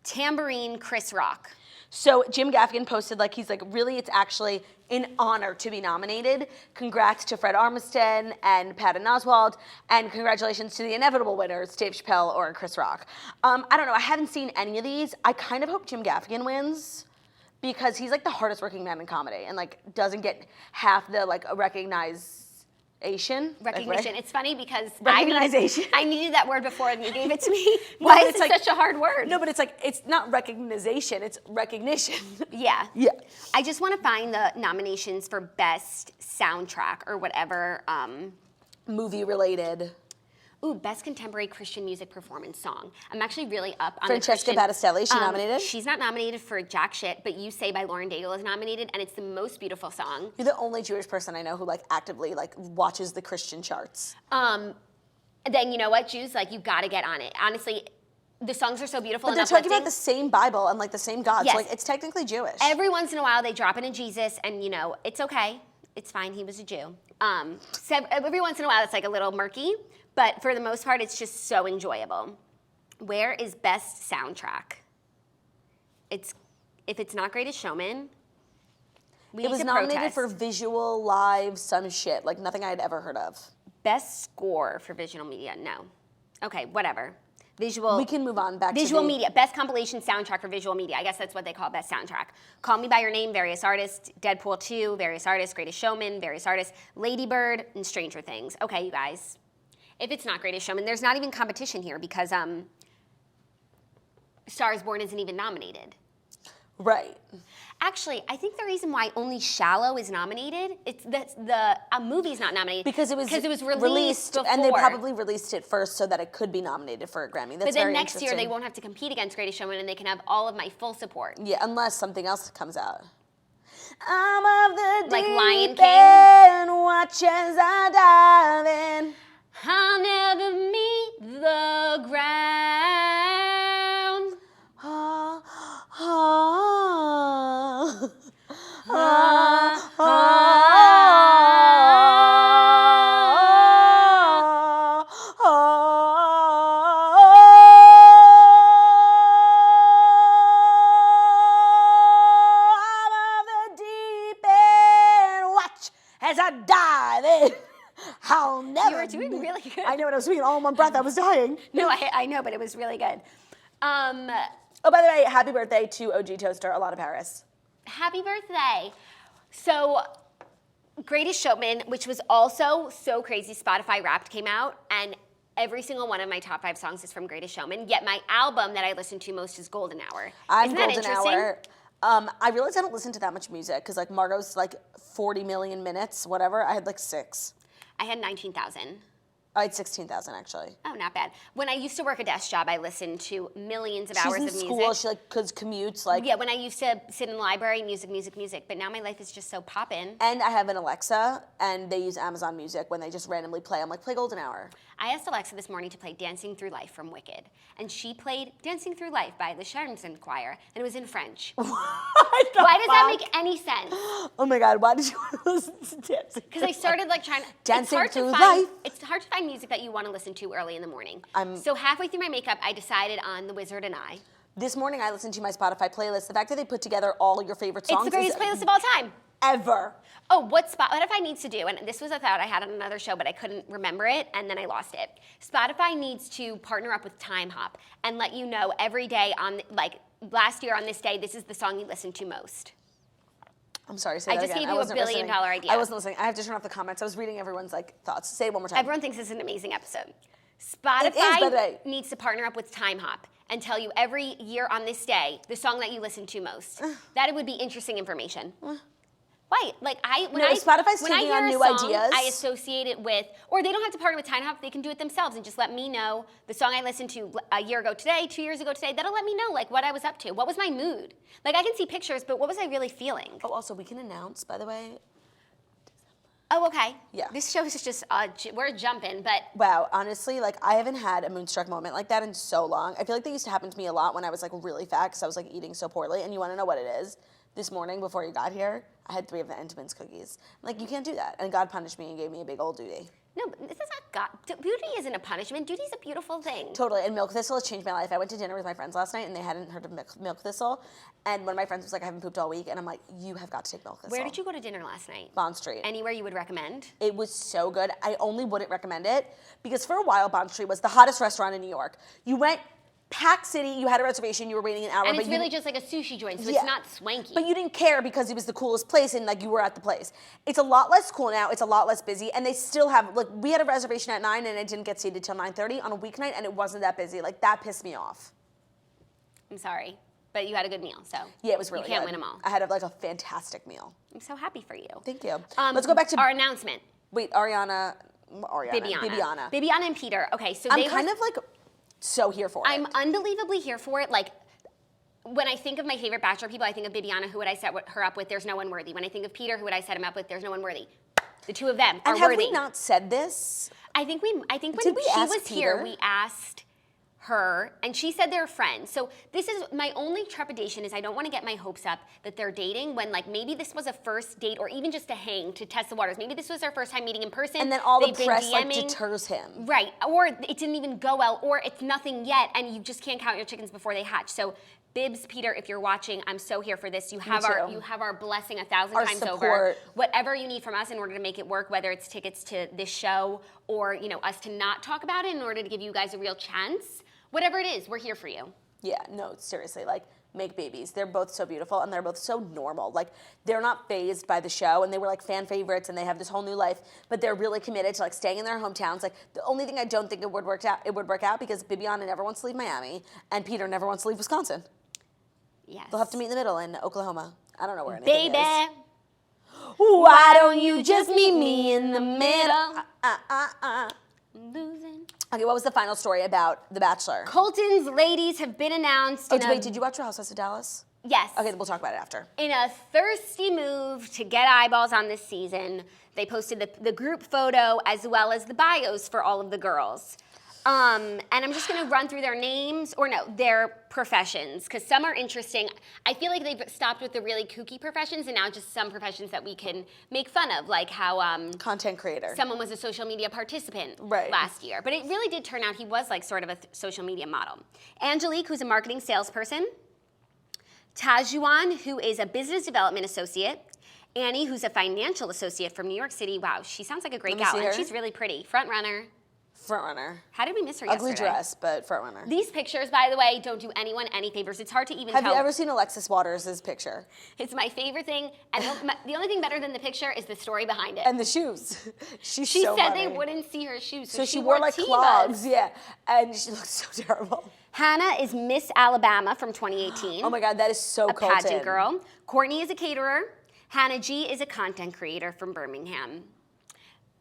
Tambourine, Chris Rock. So Jim Gaffigan posted, like, he's like, really, it's actually an honor to be nominated. Congrats to Fred Armisen and Patton Oswalt, and congratulations to the inevitable winners, Dave Chappelle or Chris Rock. I don't know, I haven't seen any of these. I kind of hope Jim Gaffigan wins because he's like the hardest working man in comedy and like doesn't get half the like recognition. Recognition. It's funny because Recognition. I needed that word before and you gave it to me. Why is it such a hard word? No, but it's like, it's not recognition, it's recognition. Yeah. Yeah. I just want to find the nominations for best soundtrack or whatever. Movie related. Ooh, best contemporary Christian music performance song. I'm actually really up on Francesca Battistelli, she nominated? She's not nominated for jack shit, but You Say by Lauren Daigle is nominated, and it's the most beautiful song. You're the only Jewish person I know who like actively like watches the Christian charts. Then you know what, Jews, like you gotta get on it. Honestly, the songs are so beautiful. But they're talking about the same Bible and like the same God, yes. so like it's technically Jewish. Every once in a while they drop in a Jesus, and you know, it's okay. It's fine, he was a Jew. So every once in a while it's like a little murky, but for the most part it's just so enjoyable. Where is best soundtrack? If it's not Greatest Showman, we it need was to nominated protest. for visual, live, some shit, like nothing I had ever heard of. Best score for visual media, no. Okay, whatever. Visual. We can move on back visual to media. Best compilation soundtrack for visual media. I guess that's what they call best soundtrack. Call Me by Your Name, various artists. Deadpool 2, various artists. Greatest Showman, various artists. Lady Bird and Stranger Things. Okay, you guys. If it's not Greatest Showman, there's not even competition here because Star is Born isn't even nominated. Right. Actually, I think the reason why only Shallow is nominated, it's that the movie's not nominated Because it was released before. and they probably released it first so that it could be nominated for a Grammy. That's but then very next year they interesting. won't have to compete against Greatest Showman and they can have all of my full support. Yeah, unless something else comes out. I'm of the Like deep Lion King? end, watch as I dive in. I'll never meet the ground. Ah, ah, ah, ah, ah, I'm of the deep end, watch as I dive in. I'll never. You were doing really good. I know, and I was doing it all in one breath. I was dying. No, I know, but it was really good. Oh, by the way, happy birthday to OG Toaster, Alana Paris. Happy birthday. So, Greatest Showman, which was also so crazy, Spotify Wrapped came out, and every single one of my top 5 songs is from Greatest Showman, yet my album that I listen to most is Golden Hour. Isn't that Golden interesting? Hour. I realized I don't listen to that much music, because like Margot's like 40 million minutes, whatever. I had like 6. I had 19,000. I had 16,000 actually. Oh, not bad. When I used to work a desk job, I listened to millions of hours She's in of school, music. she like commutes like. Yeah, when I used to sit in the library, music. But now my life is just so poppin'. And I have an Alexa, and they use Amazon Music when they just randomly play. I'm like, play Golden Hour. I asked Alexa this morning to play Dancing Through Life from Wicked, and she played Dancing Through Life by the Sharonson Choir, and it was in French. Why does that make any sense? Oh my God, why did you want to listen to Dancing? Because I started like trying. Dancing Through Life. Life. It's hard to find music that you want to listen to early in the morning. I'm- So halfway through my makeup, I decided on The Wizard and I. This morning I listened to my Spotify playlist. The fact that they put together all your favorite songs It's the greatest is playlist of all time. ever. Oh, what Spotify needs to do, and this was a thought I had on another show, but I couldn't remember it, and then I lost it. Spotify needs to partner up with Time Hop and let you know every day on, like, last year on this day, this is the song you listened to most. I'm sorry, say I that just again. gave you a $1 billion idea. I wasn't listening. I have to turn off the comments. I was reading everyone's like thoughts. Say it one more time. Everyone thinks this is an amazing episode. It is, Spotify by the way. needs to partner up with Time Hop and tell you every year on this day the song that you listen to most. That would be interesting information. Why? Like Spotify's when I taking hear on a new song, ideas. I associate it with, or they don't have to partner with Time Hop. They can do it themselves and just let me know the song I listened to a year ago today, 2 years ago today. That'll let me know like what I was up to. What was my mood? Like I can see pictures, but what was I really feeling? Oh, also we can announce, by the way. Oh, okay. Yeah. This show is just we're jumping, but Wow, honestly, like I haven't had a moonstruck moment like that in so long. I feel like they used to happen to me a lot when I was like really fat because I was like eating so poorly. And you want to know what it is? This morning before you got here, I had 3 of the Entenmann's cookies. Like you can't do that. And God punished me and gave me a big old duty. No, but this is not God. Beauty isn't a punishment. Beauty's a beautiful thing. Totally, and milk thistle has changed my life. I went to dinner with my friends last night, and they hadn't heard of milk thistle. And one of my friends was like, I haven't pooped all week. And I'm like, you have got to take milk thistle. Where did you go to dinner last night? Bond Street. Anywhere you would recommend? It was so good. I only wouldn't recommend it because for a while, Bond Street was the hottest restaurant in New York. You went packed city, you had a reservation, you were waiting an hour. And it's really just like a sushi joint, so it's not swanky. But you didn't care because it was the coolest place and like you were at the place. It's a lot less cool now, it's a lot less busy, and they still have, like we had a reservation at 9 and it didn't get seated till 9:30 on a weeknight and it wasn't that busy. Like that pissed me off. I'm sorry, but you had a good meal, so. Yeah, it was really good. You can't good. win them all. I had like a fantastic meal. I'm so happy for you. Thank you. Let's go back to our announcement. Wait, Bibiana. Bibiana and Peter. Okay, so I'm kind of like so here for it. I'm unbelievably here for it. Like, when I think of my favorite Bachelor people, I think of Bibiana. Who would I set her up with? There's no one worthy. When I think of Peter, who would I set him up with? There's no one worthy. The two of them are and worthy. have we not said this? I think when Did we she ask was Peter? here, we asked her, and she said they're friends. So this is my only trepidation is I don't want to get my hopes up that they're dating when like maybe this was a first date or even just a hang to test the waters. Maybe this was their first time meeting in person. And then all They've the been press like DMing. deters him. Right, or it didn't even go well, or it's nothing yet, and you just can't count your chickens before they hatch. So, Bibs, Peter, if you're watching, I'm so here for this. You have our blessing 1,000 times support. over. Whatever you need from us in order to make it work, whether it's tickets to this show or us to not talk about it in order to give you guys a real chance. Whatever it is, we're here for you. Yeah, no, seriously, like, make babies. They're both so beautiful, and they're both so normal. Like, they're not fazed by the show, and they were, like, fan favorites, and they have this whole new life, but they're really committed to, like, staying in their hometowns. Like, the only thing I don't think it would work out because Bibiana never wants to leave Miami, and Peter never wants to leave Wisconsin. Yes. They'll have to meet in the middle in Oklahoma. I don't know where anything is. Why don't you just meet me in the middle? Losing. Okay, what was the final story about The Bachelor? Colton's ladies have been announced. Wait, did you watch Real Housewives of Dallas? Yes. Okay, we'll talk about it after. In a thirsty move to get eyeballs on this season, they posted the group photo as well as the bios for all of the girls. And I'm just gonna run through their names, or no, their professions, because some are interesting. I feel like they've stopped with the really kooky professions and now just some professions that we can make fun of, like how content creator. Someone was a social media participant Right. last year. But it really did turn out he was like sort of a social media model. Angelique, who's a marketing salesperson. Tajuan, who is a business development associate. Annie, who's a financial associate from New York City. Wow, she sounds like a great gal, and she's really pretty. Front runner. Front runner. How did we miss her Ugly yesterday? dress, but front runner. These pictures, by the way, don't do anyone any favors. It's hard to even tell. Have you ever seen Alexis Waters' picture? It's my favorite thing, and the only thing better than the picture is the story behind it. And the shoes. She said funny. they wouldn't see her shoes, so she wore like Tevas. clogs, yeah, and she looked so terrible. Hannah is Miss Alabama from 2018. Oh my God, that is so a Colton. pageant girl. Courtney is a caterer. Hannah G is a content creator from Birmingham.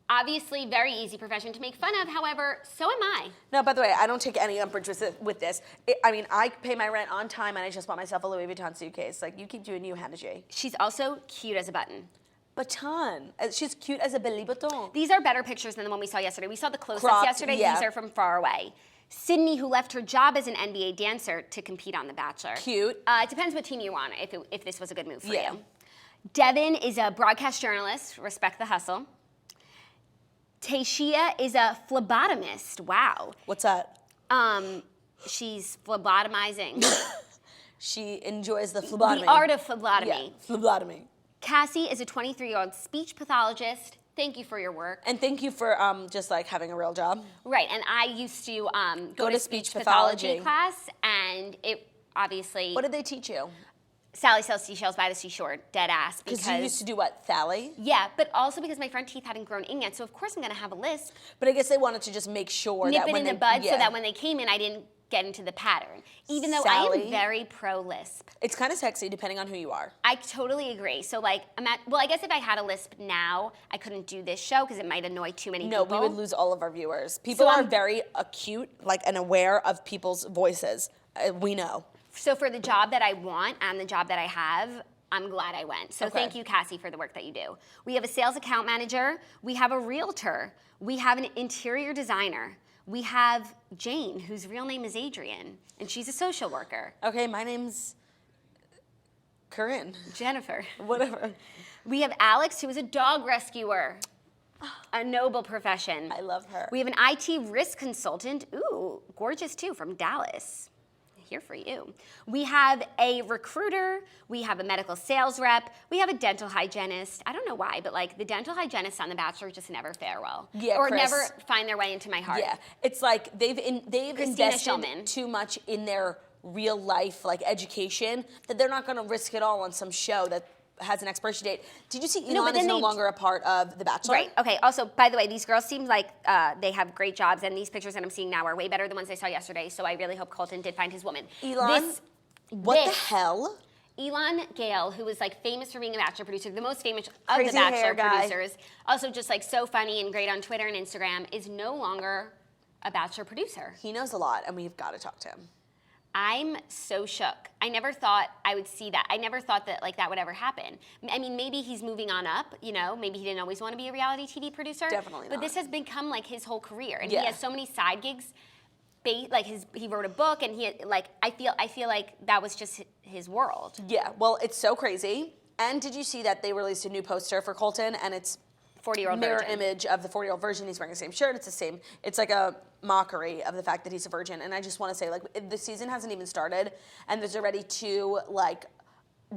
Obviously, very easy profession to make fun of. However, so am I. No, by the way, I don't take any umbrage with this. I pay my rent on time, and I just bought myself a Louis Vuitton suitcase. Like, you keep doing you, Hannah J. She's also cute as a button. Baton. She's cute as a belly button. These are better pictures than the one we saw yesterday. We saw the close-ups yesterday. Yeah. These are from far away. Sydney, who left her job as an NBA dancer to compete on The Bachelor. Cute. It depends what team you want, if this was a good move for you. Devin is a broadcast journalist. Respect the hustle. Tashia is a phlebotomist. Wow. What's that? She's phlebotomizing. She enjoys the phlebotomy. The art of phlebotomy. Yeah, phlebotomy. Cassie is a 23-year-old speech pathologist. Thank you for your work. And thank you for just like having a real job. Right, and I used to go to speech pathology class, and it obviously. What did they teach you? Sally sells seashells by the seashore, dead ass. Because you used to do what, Thally? Yeah, but also because my front teeth hadn't grown in yet, so of course I'm gonna have a lisp. But I guess they wanted to just make sure Nip that it when in they, the bud so that when they came in, I didn't get into the pattern. Even though I am very pro lisp. It's kind of sexy depending on who you are. I totally agree. So like, I guess if I had a lisp now, I couldn't do this show because it might annoy too many people. No, we would lose all of our viewers. People are very acute, like, and aware of people's voices. We know. So for the job that I want and the job that I have, I'm glad I went. So thank you, Cassie, for the work that you do. We have a sales account manager. We have a realtor. We have an interior designer. We have Jane, whose real name is Adrian, and she's a social worker. Okay, my name's Corinne. Jennifer. Whatever. We have Alex, who is a dog rescuer. A noble profession. I love her. We have an IT risk consultant. Ooh, gorgeous too, from Dallas. Here for you. We have a recruiter. We have a medical sales rep. We have a dental hygienist. I don't know why, but like the dental hygienists on The Bachelor just never fare well. Yeah, or Chris. never find their way into my heart. Yeah, it's like they've invested Shulman. too much in their real life like education that they're not going to risk it all on some show that has an expiration date. Did you see Elon is no longer a part of The Bachelor? Right. Okay. Also, by the way, these girls seem like they have great jobs, and these pictures that I'm seeing now are way better than the ones I saw yesterday. So I really hope Colton did find his woman. Elon, what the hell? Elon Gale, who was like famous for being a Bachelor producer, the most famous of Crazy the Bachelor hair guy. producers, also just like so funny and great on Twitter and Instagram, is no longer a Bachelor producer. He knows a lot, and we've got to talk to him. I'm so shook. I never thought I would see that. I never thought that like that would ever happen. I mean, maybe he's moving on up, you know, maybe he didn't always want to be a reality TV producer. Definitely not. But this has become like his whole career. And Yeah. he has so many side gigs. Like he wrote a book and he had, like I feel like that was just his world. Yeah, well, it's so crazy. And did you see that they released a new poster for Colton, and it's 40-year-old mirror virgin. image of the 40-year-old virgin. He's wearing the same shirt. It's the same. It's like a mockery of the fact that he's a virgin. And I just want to say, like, the season hasn't even started, and there's already 2 like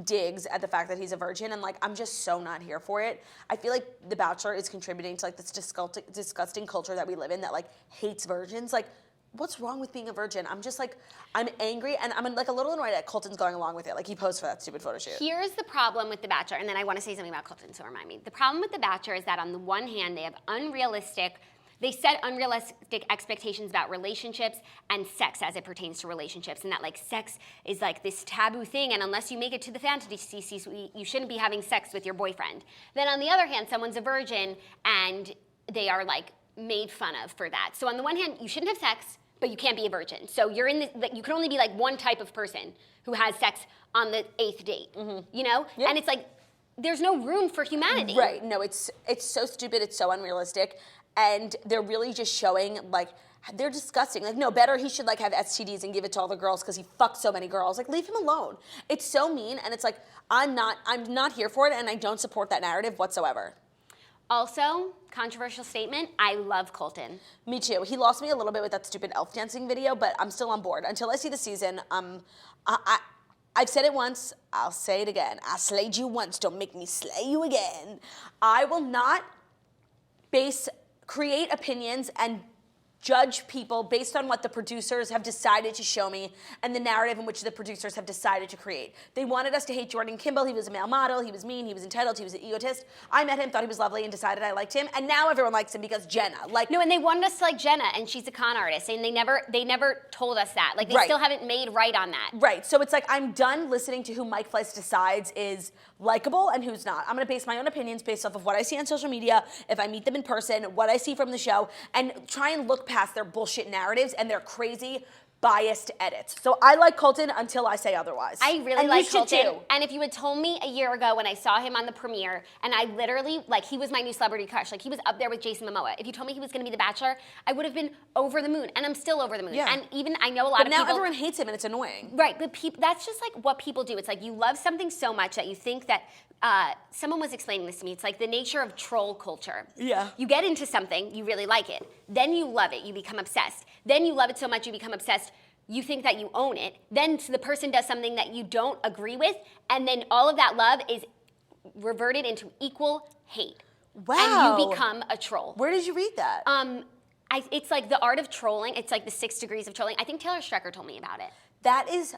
digs at the fact that he's a virgin, and like I'm just so not here for it. I feel like The Bachelor is contributing to like this disgusting culture that we live in that like hates virgins. Like, what's wrong with being a virgin? I'm just like, I'm angry, and I'm like a little annoyed that Colton's going along with it. Like, he posed for that stupid photo shoot. Here's the problem with The Bachelor, and then I want to say something about Colton, so remind me. The problem with The Bachelor is that on the one hand, they set unrealistic expectations about relationships and sex as it pertains to relationships, and that like sex is like this taboo thing, and unless you make it to the fantasy suite, you shouldn't be having sex with your boyfriend. Then on the other hand, someone's a virgin, and they are like made fun of for that. So on the one hand, you shouldn't have sex, but you can't be a virgin. So you're in you can only be like one type of person who has sex on the 8th date, you know? Yeah. And it's like, there's no room for humanity. Right, no, it's so stupid, it's so unrealistic, and they're really just showing, like, they're disgusting. Like, no, better he should, like, have STDs and give it to all the girls because he fucks so many girls. Like, leave him alone. It's so mean, and it's like, I'm not here for it, and I don't support that narrative whatsoever. Also, controversial statement, I love Colton. Me too. He lost me a little bit with that stupid elf dancing video, but I'm still on board. Until I see the season, I've said it once, I'll say it again. I slayed you once, don't make me slay you again. I will not create opinions and judge people based on what the producers have decided to show me and the narrative in which the producers have decided to create. They wanted us to hate Jordan Kimball. He was a male model. He was mean. He was entitled. He was an egotist. I met him, thought he was lovely, and decided I liked him. And now everyone likes him because Jenna. Like, No, and they wanted us to like Jenna, and she's a con artist, and they never told us that. Like, they Right. still haven't made right on that. right. So it's like I'm done listening to who Mike Fleiss decides is likable and who's not. I'm going to base my own opinions based off of what I see on social media, if I meet them in person, what I see from the show, and try and look past their bullshit narratives and their crazy biased edits. So I like Colton until I say otherwise. I really and like you should Colton. too. And if you had told me a year ago when I saw him on the premiere, and I literally, like, he was my new celebrity crush. Like, he was up there with Jason Momoa. If you told me he was going to be The Bachelor, I would have been over the moon. And I'm still over the moon. Yeah. And even, I know a lot But of now people... everyone hates him and it's annoying. Right, but that's just like what people do. It's like you love something so much that you think that, someone was explaining this to me. It's like the nature of troll culture. Yeah. You get into something, you really like it. Then you love it, you become obsessed. Then you love it so much, you become obsessed. You think that you own it. Then the person does something that you don't agree with, and then all of that love is reverted into equal hate. Wow. And you become a troll. Where did you read that? It's like the art of trolling. It's like the 6 degrees of trolling. I think Taylor Strecker told me about it. That is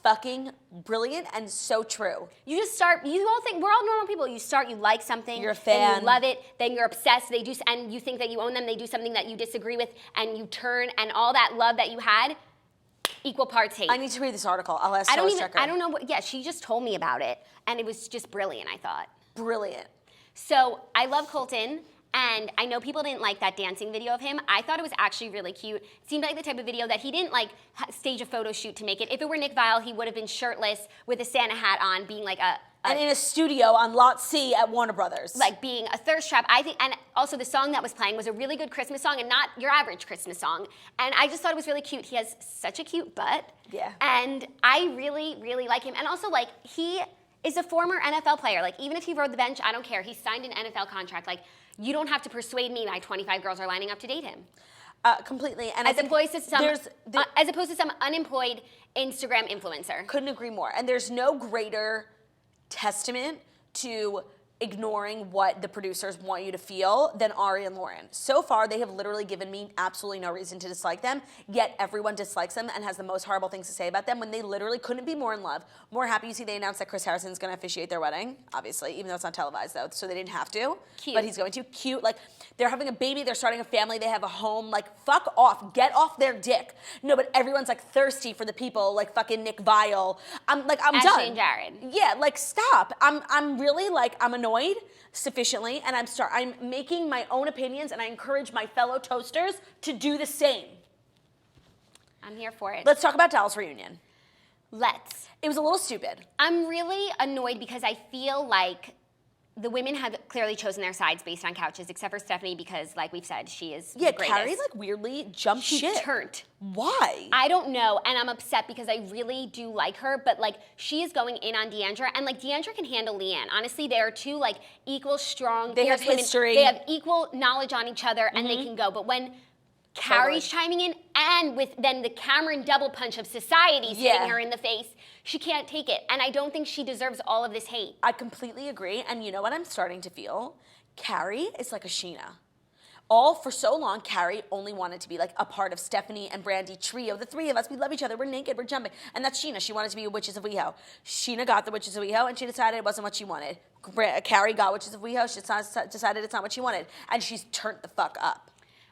fucking brilliant and so true. You just start, you all think, we're all normal people. You start, you like something. You're a then fan. you love it, then you're obsessed, and you think that you own them, they do something that you disagree with, and you turn, and all that love that you had, equal parts hate. I need to read this article. I'll ask Taylor Strecker. I don't know what, yeah, she just told me about it, and it was just brilliant, I thought. Brilliant. So I love Colton, and I know people didn't like that dancing video of him. I thought it was actually really cute. It seemed like the type of video that he didn't like stage a photo shoot to make it. If it were Nick Viall, he would have been shirtless with a Santa hat on, being like and in a studio on Lot C at Warner Brothers. like being a thirst trap. I think, and also the song that was playing was a really good Christmas song and not your average Christmas song. And I just thought it was really cute. He has such a cute butt. Yeah. And I really, really like him. And also, like, he is a former NFL player. Like, even if he rode the bench, I don't care. He signed an NFL contract. Like, you don't have to persuade me my 25 girls are lining up to date him. Completely. And as opposed to some unemployed Instagram influencer. Couldn't agree more. And there's no greater testament to ignoring what the producers want you to feel than Ari and Lauren. So far, they have literally given me absolutely no reason to dislike them, yet everyone dislikes them and has the most horrible things to say about them when they literally couldn't be more in love. More happy. You see, they announced that Chris Harrison's going to officiate their wedding, obviously, even though it's not televised, though, so they didn't have to. Cute. But he's going to. Cute. Like, they're having a baby, they're starting a family, they have a home. Like, fuck off. Get off their dick. No, but everyone's, like, thirsty for the people, like, fucking Nick Viall. I'm Ashley done. and Jared. Yeah, like, stop. I'm really, like, I'm annoyed sufficiently, and I'm making my own opinions, and I encourage my fellow toasters to do the same. I'm here for it. Let's talk about Dallas reunion. Let's. It was a little stupid. I'm really annoyed because I feel like the women have clearly chosen their sides based on couches, except for Stephanie because, like we've said, she is the greatest. Carrie, like, weirdly jumped shit. She turned. Why? I don't know, and I'm upset because I really do like her, but, like, she is going in on D'Andra, and, like, D'Andra can handle Leanne. Honestly, they are two, like, equal, strong, they have women. history. They have equal knowledge on each other, and they can go. But when Carrie's chiming in, and with then the Cameron double punch of society hitting her in the face, she can't take it. And I don't think she deserves all of this hate. I completely agree. And you know what I'm starting to feel? Carrie is like a Sheena. For so long, Carrie only wanted to be like a part of Stephanie and Brandy trio. The three of us, we love each other, we're naked, we're jumping. And that's Sheena. She wanted to be a Witches of WeHo. Sheena got the Witches of WeHo, and she decided it wasn't what she wanted. Carrie got Witches of WeHo, she decided it's not what she wanted. And she's turned the fuck up.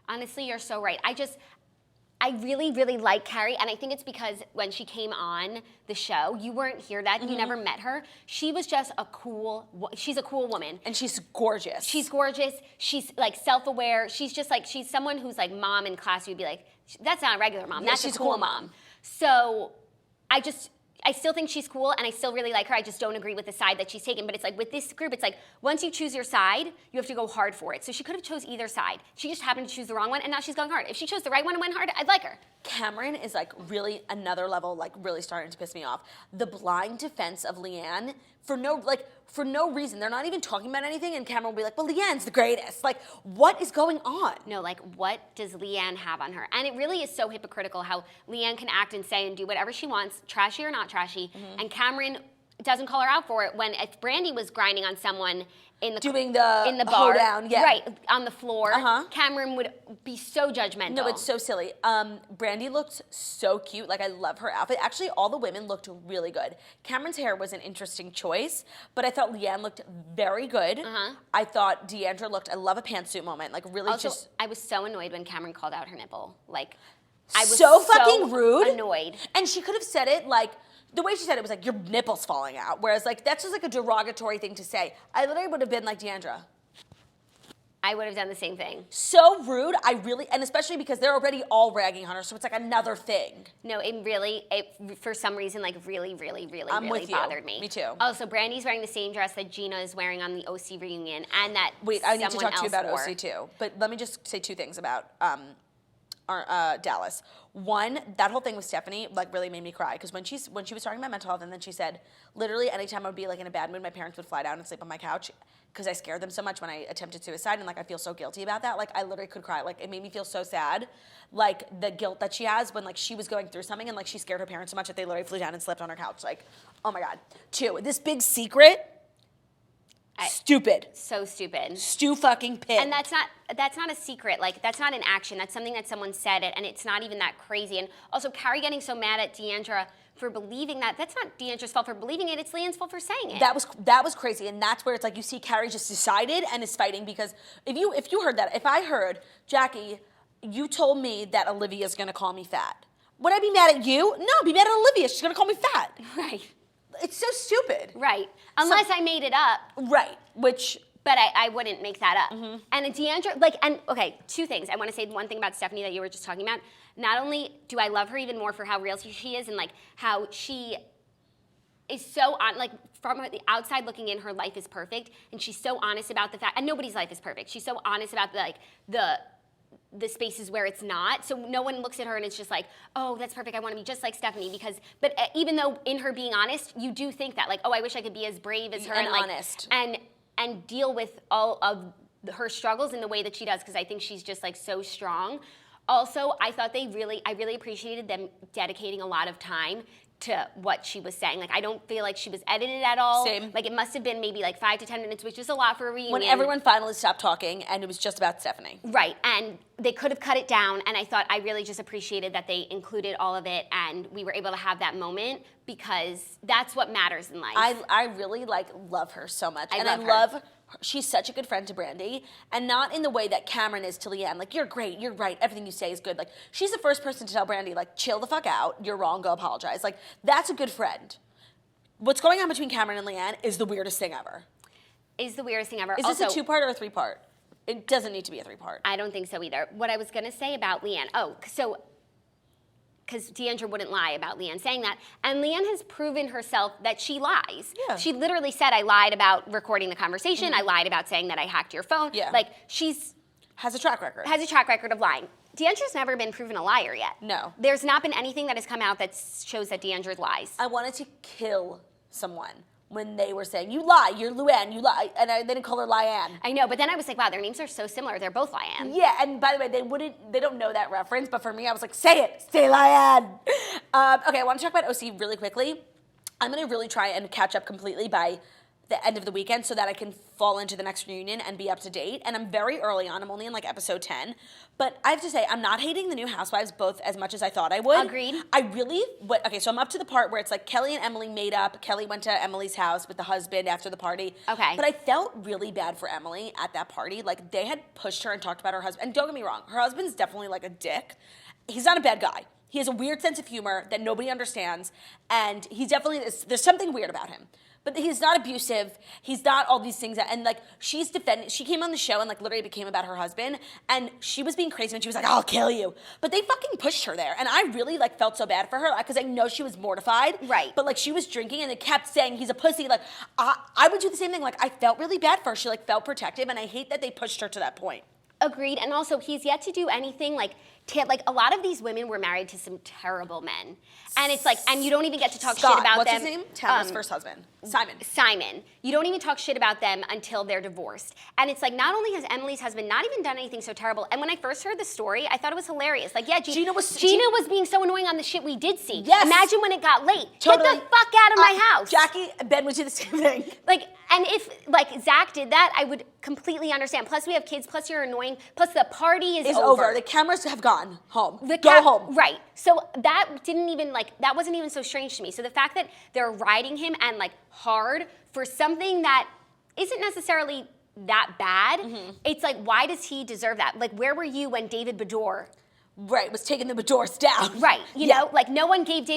Honestly, you're so right. I really, really like Carrie, and I think it's because when she came on the show, you weren't here that, you never met her. She was just she's a cool woman. And she's gorgeous. She's gorgeous. She's, like, self-aware. She's just, like, she's someone who's, like, mom in class, you'd be like, that's not a regular mom. That's she's a cool mom. So I still think she's cool, and I still really like her. I just don't agree with the side that she's taken. But it's like, with this group, it's like, once you choose your side, you have to go hard for it. So she could have chose either side. She just happened to choose the wrong one, and now she's going hard. If she chose the right one and went hard, I'd like her. Cameron is, like, really another level, like, really starting to piss me off. The blind defense of Leanne for no reason. They're not even talking about anything, and Cameron will be like, well, Leanne's the greatest. Like, what is going on? No, like, what does Leanne have on her? And it really is so hypocritical how Leanne can act and say and do whatever she wants, trashy or not trashy, and Cameron doesn't call her out for it when if Brandy was grinding on someone in the bar, down, right, on the floor, Cameron would be so judgmental. No, it's so silly. Brandy looked so cute. Like, I love her outfit. Actually, all the women looked really good. Cameron's hair was an interesting choice, but I thought Leanne looked very good. I thought D'Andra I love a pantsuit moment. Like, really also, I was so annoyed when Cameron called out her nipple. Like, I was so fucking rude. Annoyed. And she could have said it, like, the way she said it was like, your nipple's falling out. Whereas, like, that's just like a derogatory thing to say. I literally would have been like D'Andra. I would have done the same thing. So rude. And especially because they're already all ragging on her, so it's like another thing. No, it for some reason, like, really, really, really, really bothered me. Me too. Also, Brandy's wearing the same dress that Gina is wearing on the OC reunion, and that Wait, I need to talk to you about wore. OC too. But let me just say two things about Dallas. One, that whole thing with Stephanie, like, really made me cry because when she was talking about mental health, and then she said, literally, anytime I would be, like, in a bad mood, my parents would fly down and sleep on my couch because I scared them so much when I attempted suicide, and, like, I feel so guilty about that. Like, I literally could cry. Like, it made me feel so sad, like, the guilt that she has when, like, she was going through something and, like, she scared her parents so much that they literally flew down and slept on her couch. Like, oh my God. Two, this big secret. Stupid. So stupid. Stu fucking pit. And that's not a secret. Like, that's not an action. That's something that someone said it, and it's not even that crazy. And also, Carrie getting so mad at D'Andra for believing that's not D'Andra's fault for believing it. It's Leanne's fault for saying it. That was crazy, and that's where it's like you see Carrie just decided and is fighting because if you heard that, if I heard, Jackie, you told me that Olivia's gonna call me fat, would I be mad at you? No, I'd be mad at Olivia. She's gonna call me fat. Right. It's so stupid. Right. Unless I made it up. Right. But I wouldn't make that up. And D'Andra, okay, two things. I want to say one thing about Stephanie that you were just talking about. Not only do I love her even more for how real she is and, like, how she is so from the outside looking in, her life is perfect, and she's so honest about the fact, and nobody's life is perfect. She's so honest about the the spaces where it's not. So no one looks at her and it's just like, oh, that's perfect. I want to be just like Stephanie but even though in her being honest, you do think that like, oh, I wish I could be as brave as her and like, honest and deal with all of her struggles in the way that she does, because I think she's just like so strong. Also, I thought I really appreciated them dedicating a lot of time to what she was saying. Like, I don't feel like she was edited at all. Same. Like, it must have been maybe like 5 to 10 minutes, which is a lot for a reunion. When everyone finally stopped talking and it was just about Stephanie. Right, and they could have cut it down, and I really just appreciated that they included all of it and we were able to have that moment, because that's what matters in life. I really love her so much. I love her. She's such a good friend to Brandy, and not in the way that Cameron is to Leanne. Like, you're great, you're right, everything you say is good. Like, she's the first person to tell Brandy, like, chill the fuck out, you're wrong, go apologize. Like, that's a good friend. What's going on between Cameron and Leanne is the weirdest thing ever. Is the weirdest thing ever. Is this a 2-part or a 3-part? It doesn't need to be a 3-part. I don't think so either. What I was going to say about Leanne, because D'Andra wouldn't lie about Leanne saying that. And Leanne has proven herself that she lies. Yeah. She literally said, I lied about recording the conversation. I lied about saying that I hacked your phone. Yeah. Like, has a track record. Has a track record of lying. D'Andra's never been proven a liar yet. No. There's not been anything that has come out that shows that D'Andra lies. I wanted to kill someone when they were saying, you lie, you're Luann, you lie, and they didn't call her Lyanne. I know, but then I was like, wow, their names are so similar. They're both Lyanne. Yeah, and by the way, they don't know that reference, but for me, I was like, say it, say Lyanne. Okay, I want to talk about OC really quickly. I'm going to really try and catch up completely by the end of the weekend so that I can fall into the next reunion and be up to date. And I'm very early on. I'm only in like episode 10. But I have to say, I'm not hating the new Housewives both as much as I thought I would. Agreed. Okay, so I'm up to the part where it's like Kelly and Emily made up. Kelly went to Emily's house with the husband after the party. Okay. But I felt really bad for Emily at that party. Like, they had pushed her and talked about her husband. And don't get me wrong, her husband's definitely like a dick. He's not a bad guy. He has a weird sense of humor that nobody understands. And he's definitely, there's something weird about him. But he's not abusive. He's not all these things. And like, she came on the show and like literally became about her husband. And she was being crazy when she was like, I'll kill you. But they fucking pushed her there. And I really like felt so bad for her because I know she was mortified. Right. But like, she was drinking and they kept saying he's a pussy. Like, I would do the same thing. Like, I felt really bad for her. She like felt protective. And I hate that they pushed her to that point. Agreed. And also, he's yet to do anything like a lot of these women were married to some terrible men. And it's like, and you don't even get to talk shit about what's them. What's his name? Tamara's first husband. Simon. You don't even talk shit about them until they're divorced. And it's like, not only has Emily's husband not even done anything so terrible, and when I first heard the story, I thought it was hilarious. Like, yeah, Gina was being so annoying on the shit we did see. Yes. Imagine when it got late. Totally. Get the fuck out of my house. Jackie, Ben would do the same thing. Like, and if like Zach did that, I would completely understand. Plus, we have kids. Plus, you're annoying. Plus, the party is over. The cameras have gone home. Go home. Right. So that that wasn't even so strange to me. So the fact that they're riding him and like hard for something that isn't necessarily that bad, it's like, why does he deserve that? Like, where were you when David Bador was taking the Badors down? Right. You know, like no one gave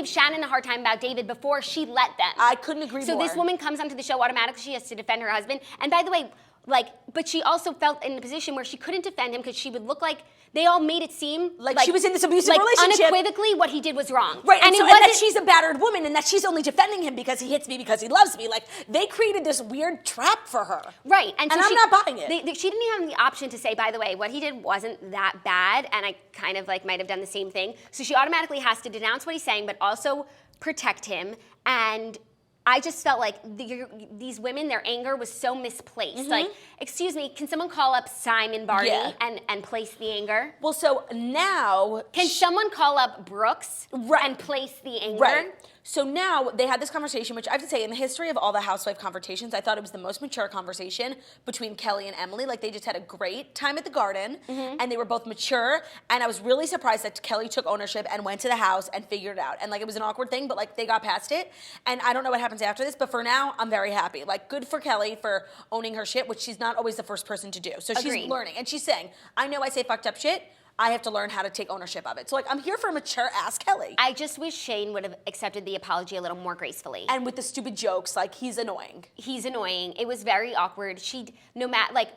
Shannon a hard time about David before she let them. I couldn't agree more. So this woman comes onto the show, automatically she has to defend her husband. And by the way, like, but she also felt in a position where she couldn't defend him because she would look like they all made it seem like she was in this abusive relationship. Unequivocally, what he did was wrong. Right, and that she's a battered woman and that she's only defending him because he hits me because he loves me. Like, they created this weird trap for her. Right. And so I'm not buying it. She didn't even have the option to say, by the way, what he did wasn't that bad, and I kind of like might have done the same thing. So she automatically has to denounce what he's saying, but also protect him. And I just felt like these women, their anger was so misplaced. Like, excuse me, can someone call up Simon Barney and place the anger? Well, so now... Can someone call up Brooks and place the anger? Right. So now they had this conversation, which I have to say, in the history of all the housewife conversations, I thought it was the most mature conversation between Kelly and Emily. Like, they just had a great time at the garden, and they were both mature, and I was really surprised that Kelly took ownership and went to the house and figured it out. And, like, it was an awkward thing, but, like, they got past it. And I don't know what happens after this, but for now, I'm very happy. Like, good for Kelly for owning her shit, which she's not always the first person to do. So she's learning. And she's saying, I know I say fucked up shit, I have to learn how to take ownership of it. So, like, I'm here for mature-ass Kelly. I just wish Shane would have accepted the apology a little more gracefully. And with the stupid jokes, like, he's annoying. He's annoying. It was very awkward.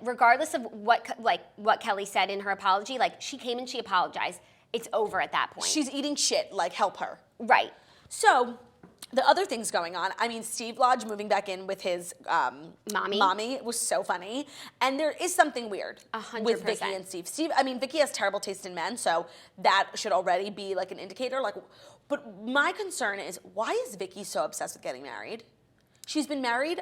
Regardless of what Kelly said in her apology, like, she came and she apologized. It's over at that point. She's eating shit. Like, help her. Right. So, The other things going on, I mean, Steve Lodge moving back in with his mommy was so funny. And there is something weird 100%. with Vicky and Steve. Vicky has terrible taste in men, so that should already be like an indicator. Like, but my concern is, why is Vicky so obsessed with getting married? She's been married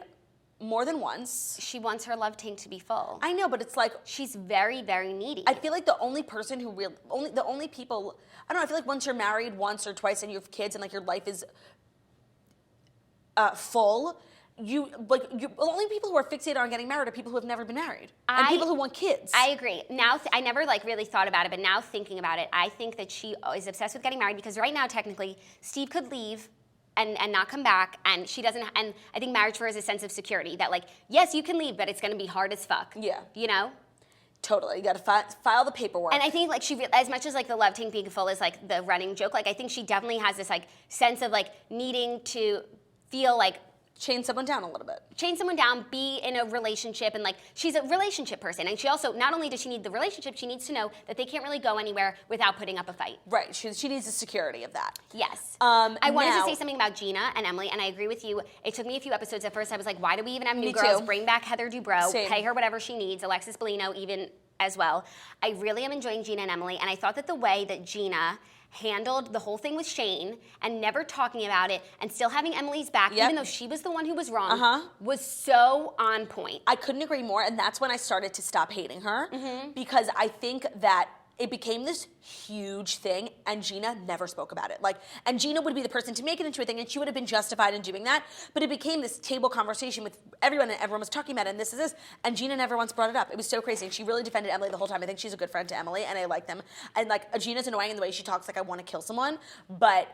more than once. She wants her love tank to be full. I know, but it's like, she's very, very needy. I feel like the only person who the only people, I don't know, I feel like once you're married once or twice and you have kids and like your life is full, the only people who are fixated on getting married are people who have never been married and people who want kids. I agree. Now, I never like really thought about it, but now thinking about it, I think that she is obsessed with getting married because right now, technically, Steve could leave and not come back, and she doesn't. And I think marriage for her is a sense of security that, like, yes, you can leave, but it's going to be hard as fuck. Yeah. You know. Totally, you got to file the paperwork. And I think like as much as like the love tank being full is like the running joke, like I think she definitely has this like sense of like needing to feel like chain someone down a little bit. Chain someone down, be in a relationship, and like she's a relationship person. And she also, not only does she need the relationship, she needs to know that they can't really go anywhere without putting up a fight. Right, she needs the security of that. Yes. I wanted to say something about Gina and Emily, and I agree with you. It took me a few episodes. At first I was like, why do we even have new girls? Too. Bring back Heather Dubrow, Same. Pay her whatever she needs, Alexis Bellino even as well. I really am enjoying Gina and Emily, and I thought that the way that Gina handled the whole thing with Shane and never talking about it and still having Emily's back, even though she was the one who was wrong, was so on point. I couldn't agree more, and that's when I started to stop hating her because I think that it became this huge thing, and Gina never spoke about it. And Gina would be the person to make it into a thing, and she would have been justified in doing that. But it became this table conversation with everyone, and everyone was talking about it, and this is this. And Gina never once brought it up. It was so crazy. And she really defended Emily the whole time. I think she's a good friend to Emily, and I like them. And Gina's annoying in the way she talks, like I want to kill someone, but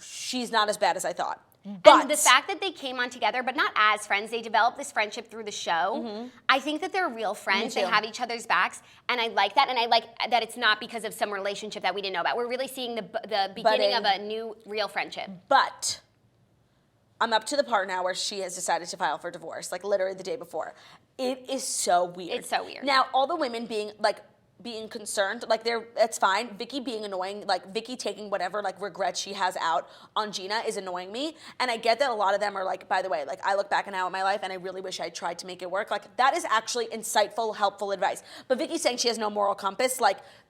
she's not as bad as I thought. But and the fact that they came on together, but not as friends, they developed this friendship through the show. I think that they're real friends. They have each other's backs, and I like that. And I like that it's not because of some relationship that we didn't know about. We're really seeing the beginning of a new, real friendship. But I'm up to the part now where she has decided to file for divorce, like literally the day before. It is so weird. It's so weird. Now, all the women being concerned, that's fine. Vicky being annoying, Vicky taking whatever regret she has out on Gina is annoying me. And I get that a lot of them are by the way, I look back now at my life and I really wish I tried to make it work. That is actually insightful, helpful advice. But Vicky saying she has no moral compass,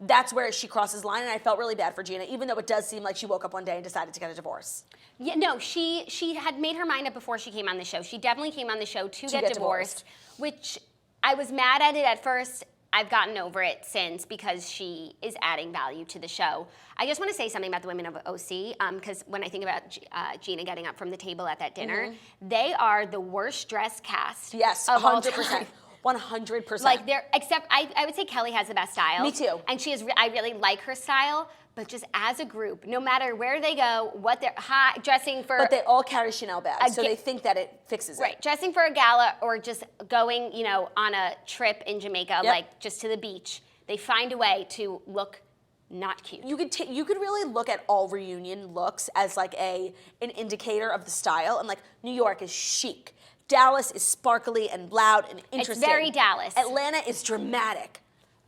that's where she crosses the line, and I felt really bad for Gina, even though it does seem like she woke up one day and decided to get a divorce. Yeah, no, she had made her mind up before she came on the show. She definitely came on the show to get divorced, which I was mad at it at first. I've gotten over it since because she is adding value to the show. I just want to say something about the women of OC, because when I think about Gina getting up from the table at that dinner, they are the worst dressed cast. Yes, of 100%. 100%. Except I would say Kelly has the best style. Me too. And I really like her style. But just as a group, no matter where they go, what they're dressing for. But they all carry Chanel bags, so they think that it fixes it. Right, dressing for a gala or just going, on a trip in Jamaica, just to the beach. They find a way to look not cute. You could really look at all reunion looks as an indicator of the style, and New York is chic, Dallas is sparkly and loud and interesting. It's very Dallas. Atlanta is dramatic.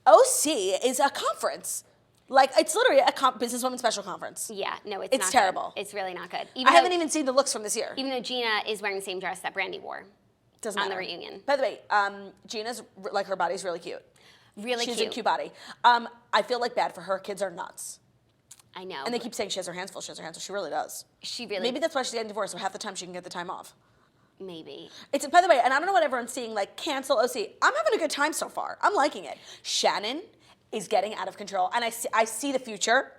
OC is a conference. It's literally a businesswoman special conference. Yeah, no, it's not It's terrible. Good. It's really not good. I haven't even seen the looks from this year. Even though Gina is wearing the same dress that Brandy wore. Doesn't matter. On the reunion. By the way, Gina's, her body's really cute. Really cute. She has a cute body. I feel bad for her. Kids are nuts. I know. And they keep saying she has her hands full. She has her hands full. She really does. She really. Maybe that's why she's getting divorced, so half the time she can get the time off. Maybe. It's, by the way, and I don't know what everyone's seeing, cancel OC. I'm having a good time so far. I'm liking it. Shannon is getting out of control, and I see the future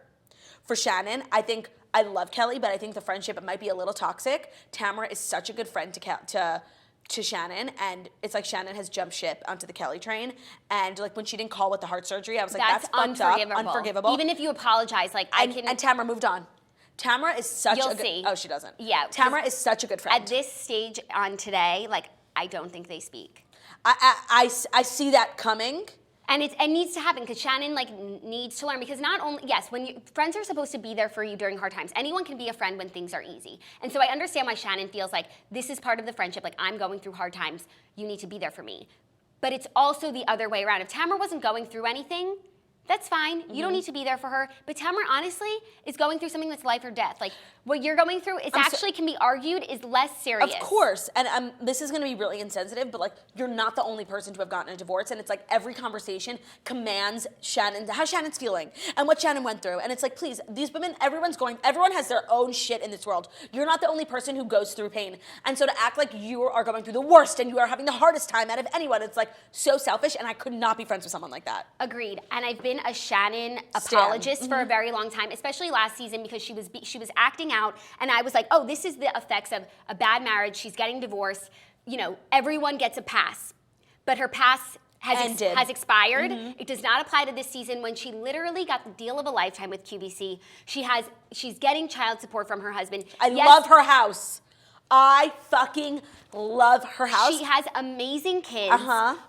for Shannon. I love Kelly, but I think the friendship, it might be a little toxic. Tamara is such a good friend to Shannon, and it's Shannon has jumped ship onto the Kelly train, and when she didn't call with the heart surgery, I was that's unforgivable. Unforgivable. Even if you apologize, and Tamara moved on. Tamara is such You'll a good... see. Oh, she doesn't. Yeah. Tamara is such a good friend. At this stage on today, I don't think they speak. I see that coming. And it needs to happen because Shannon needs to learn, because not only, yes, friends are supposed to be there for you during hard times. Anyone can be a friend when things are easy. And so I understand why Shannon feels this is part of the friendship. I'm going through hard times. You need to be there for me. But it's also the other way around. If Tamara wasn't going through anything, That's fine. You don't need to be there for her. But Tamara, honestly, is going through something that's life or death. Like, what you're going through is actually can be argued is less serious. Of course. And this is going to be really insensitive, but, like, you're not the only person to have gotten a divorce. And it's like every conversation commands how Shannon's feeling and what Shannon went through. And it's like, please, these women, everyone has their own shit in this world. You're not the only person who goes through pain. And so to act like you are going through the worst and you are having the hardest time out of anyone, it's like so selfish. And I could not be friends with someone like that. Agreed. And I've been a Shannon apologist for a very long time, especially last season because she was acting out, and I was like, oh, this is the effects of a bad marriage. She's getting divorced. You know, everyone gets a pass, but her pass has expired. It does not apply to this season when she literally got the deal of a lifetime with QVC. She's getting child support from her husband. I love her house. I fucking love her house. She has amazing kids,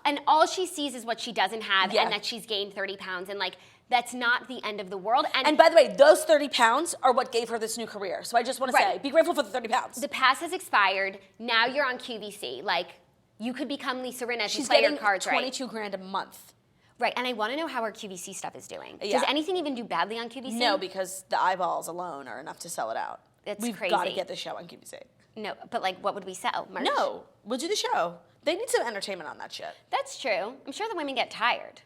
and all she sees is what she doesn't have, and that she's gained 30 pounds, and like, that's not the end of the world. And by the way, those 30 pounds are what gave her this new career. So I just want to say, be grateful for the 30 pounds. The pass has expired. Now you're on QVC. Like, you could become Lisa Rinna if you play your cards right. She's getting $22,000 a month. Right, and I want to know how her QVC stuff is doing. Does anything even do badly on QVC? No, because the eyeballs alone are enough to sell it out. We've crazy. We've got to get this show on QVC. No, but like, what would we sell? Merch? No, we'll do the show. They need some entertainment on that shit. That's true. I'm sure the women get tired.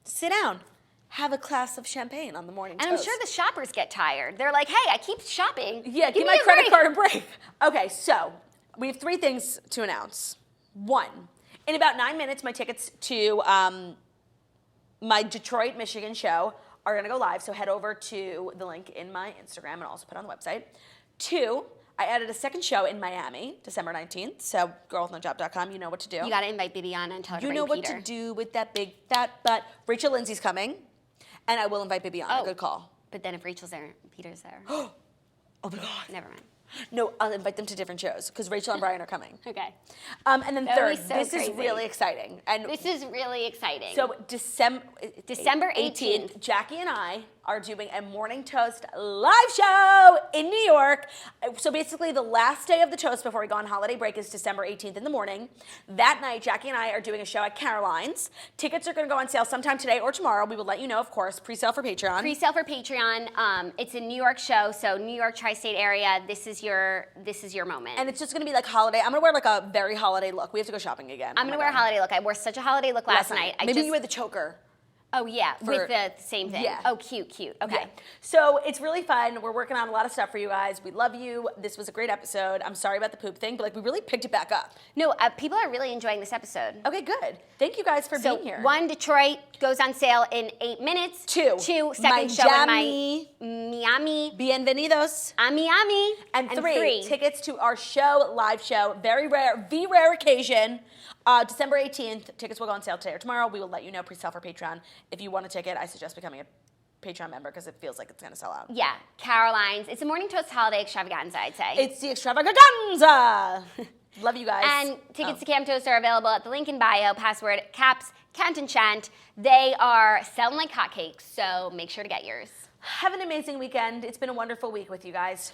Sit down. Have a glass of champagne on the morning toast. And I'm sure the shoppers get tired. They're like, hey, I keep shopping. Yeah, give my credit card a break. Okay, so we have 3 things to announce. 1, in about 9 minutes, my tickets to my Detroit, Michigan show are going to go live, so head over to the link in my Instagram and also put it on the website. 2, I added a second show in Miami, December 19th, so girlwithnojob.com, you know what to do. You got to invite Bibiana and tell her to bring Peter. You know what to do with that big fat butt. Rachel Lindsay's coming, and I will invite Bibiana. Good call. But then if Rachel's there, Peter's there. Oh my God. Never mind. No, I'll invite them to different shows because Rachel and Brian are coming. Okay. And then third, this is really exciting. And this is really exciting. So December 18th, Jackie and I are doing a Morning Toast live show in New York. So basically the last day of the toast before we go on holiday break is December 18th in the morning. That night, Jackie and I are doing a show at Caroline's. Tickets are going to go on sale sometime today or tomorrow. We will let you know, of course. Pre-sale for Patreon. Pre-sale for Patreon. It's a New York show, so New York tri-state area. This is your moment. And it's just going to be like holiday. I'm going to wear like a very holiday look. We have to go shopping again. I'm going to wear a holiday look. I wore such a holiday look last night. Maybe you had the choker. Oh, yeah, with the same thing. Yeah. Oh, cute. Okay. Yeah. So it's really fun. We're working on a lot of stuff for you guys. We love you. This was a great episode. I'm sorry about the poop thing, but like we really picked it back up. No, people are really enjoying this episode. Okay, good. Thank you guys for being here. 1, Detroit goes on sale in 8 minutes. 2, second show in Miami. Bienvenidos. A Miami. And 3, tickets to our show, live show, very rare, the rare occasion. December 18th, tickets will go on sale today or tomorrow. We will let you know pre-sale for Patreon. If you want a ticket, I suggest becoming a Patreon member because it feels like it's going to sell out. Yeah, Caroline's. It's a Morning Toast holiday extravaganza, I'd say. It's the extravaganza. Love you guys. And tickets to Camp Toast are available at the link in bio. Password CAPS, Can't Enchant. They are selling like hotcakes, so make sure to get yours. Have an amazing weekend. It's been a wonderful week with you guys.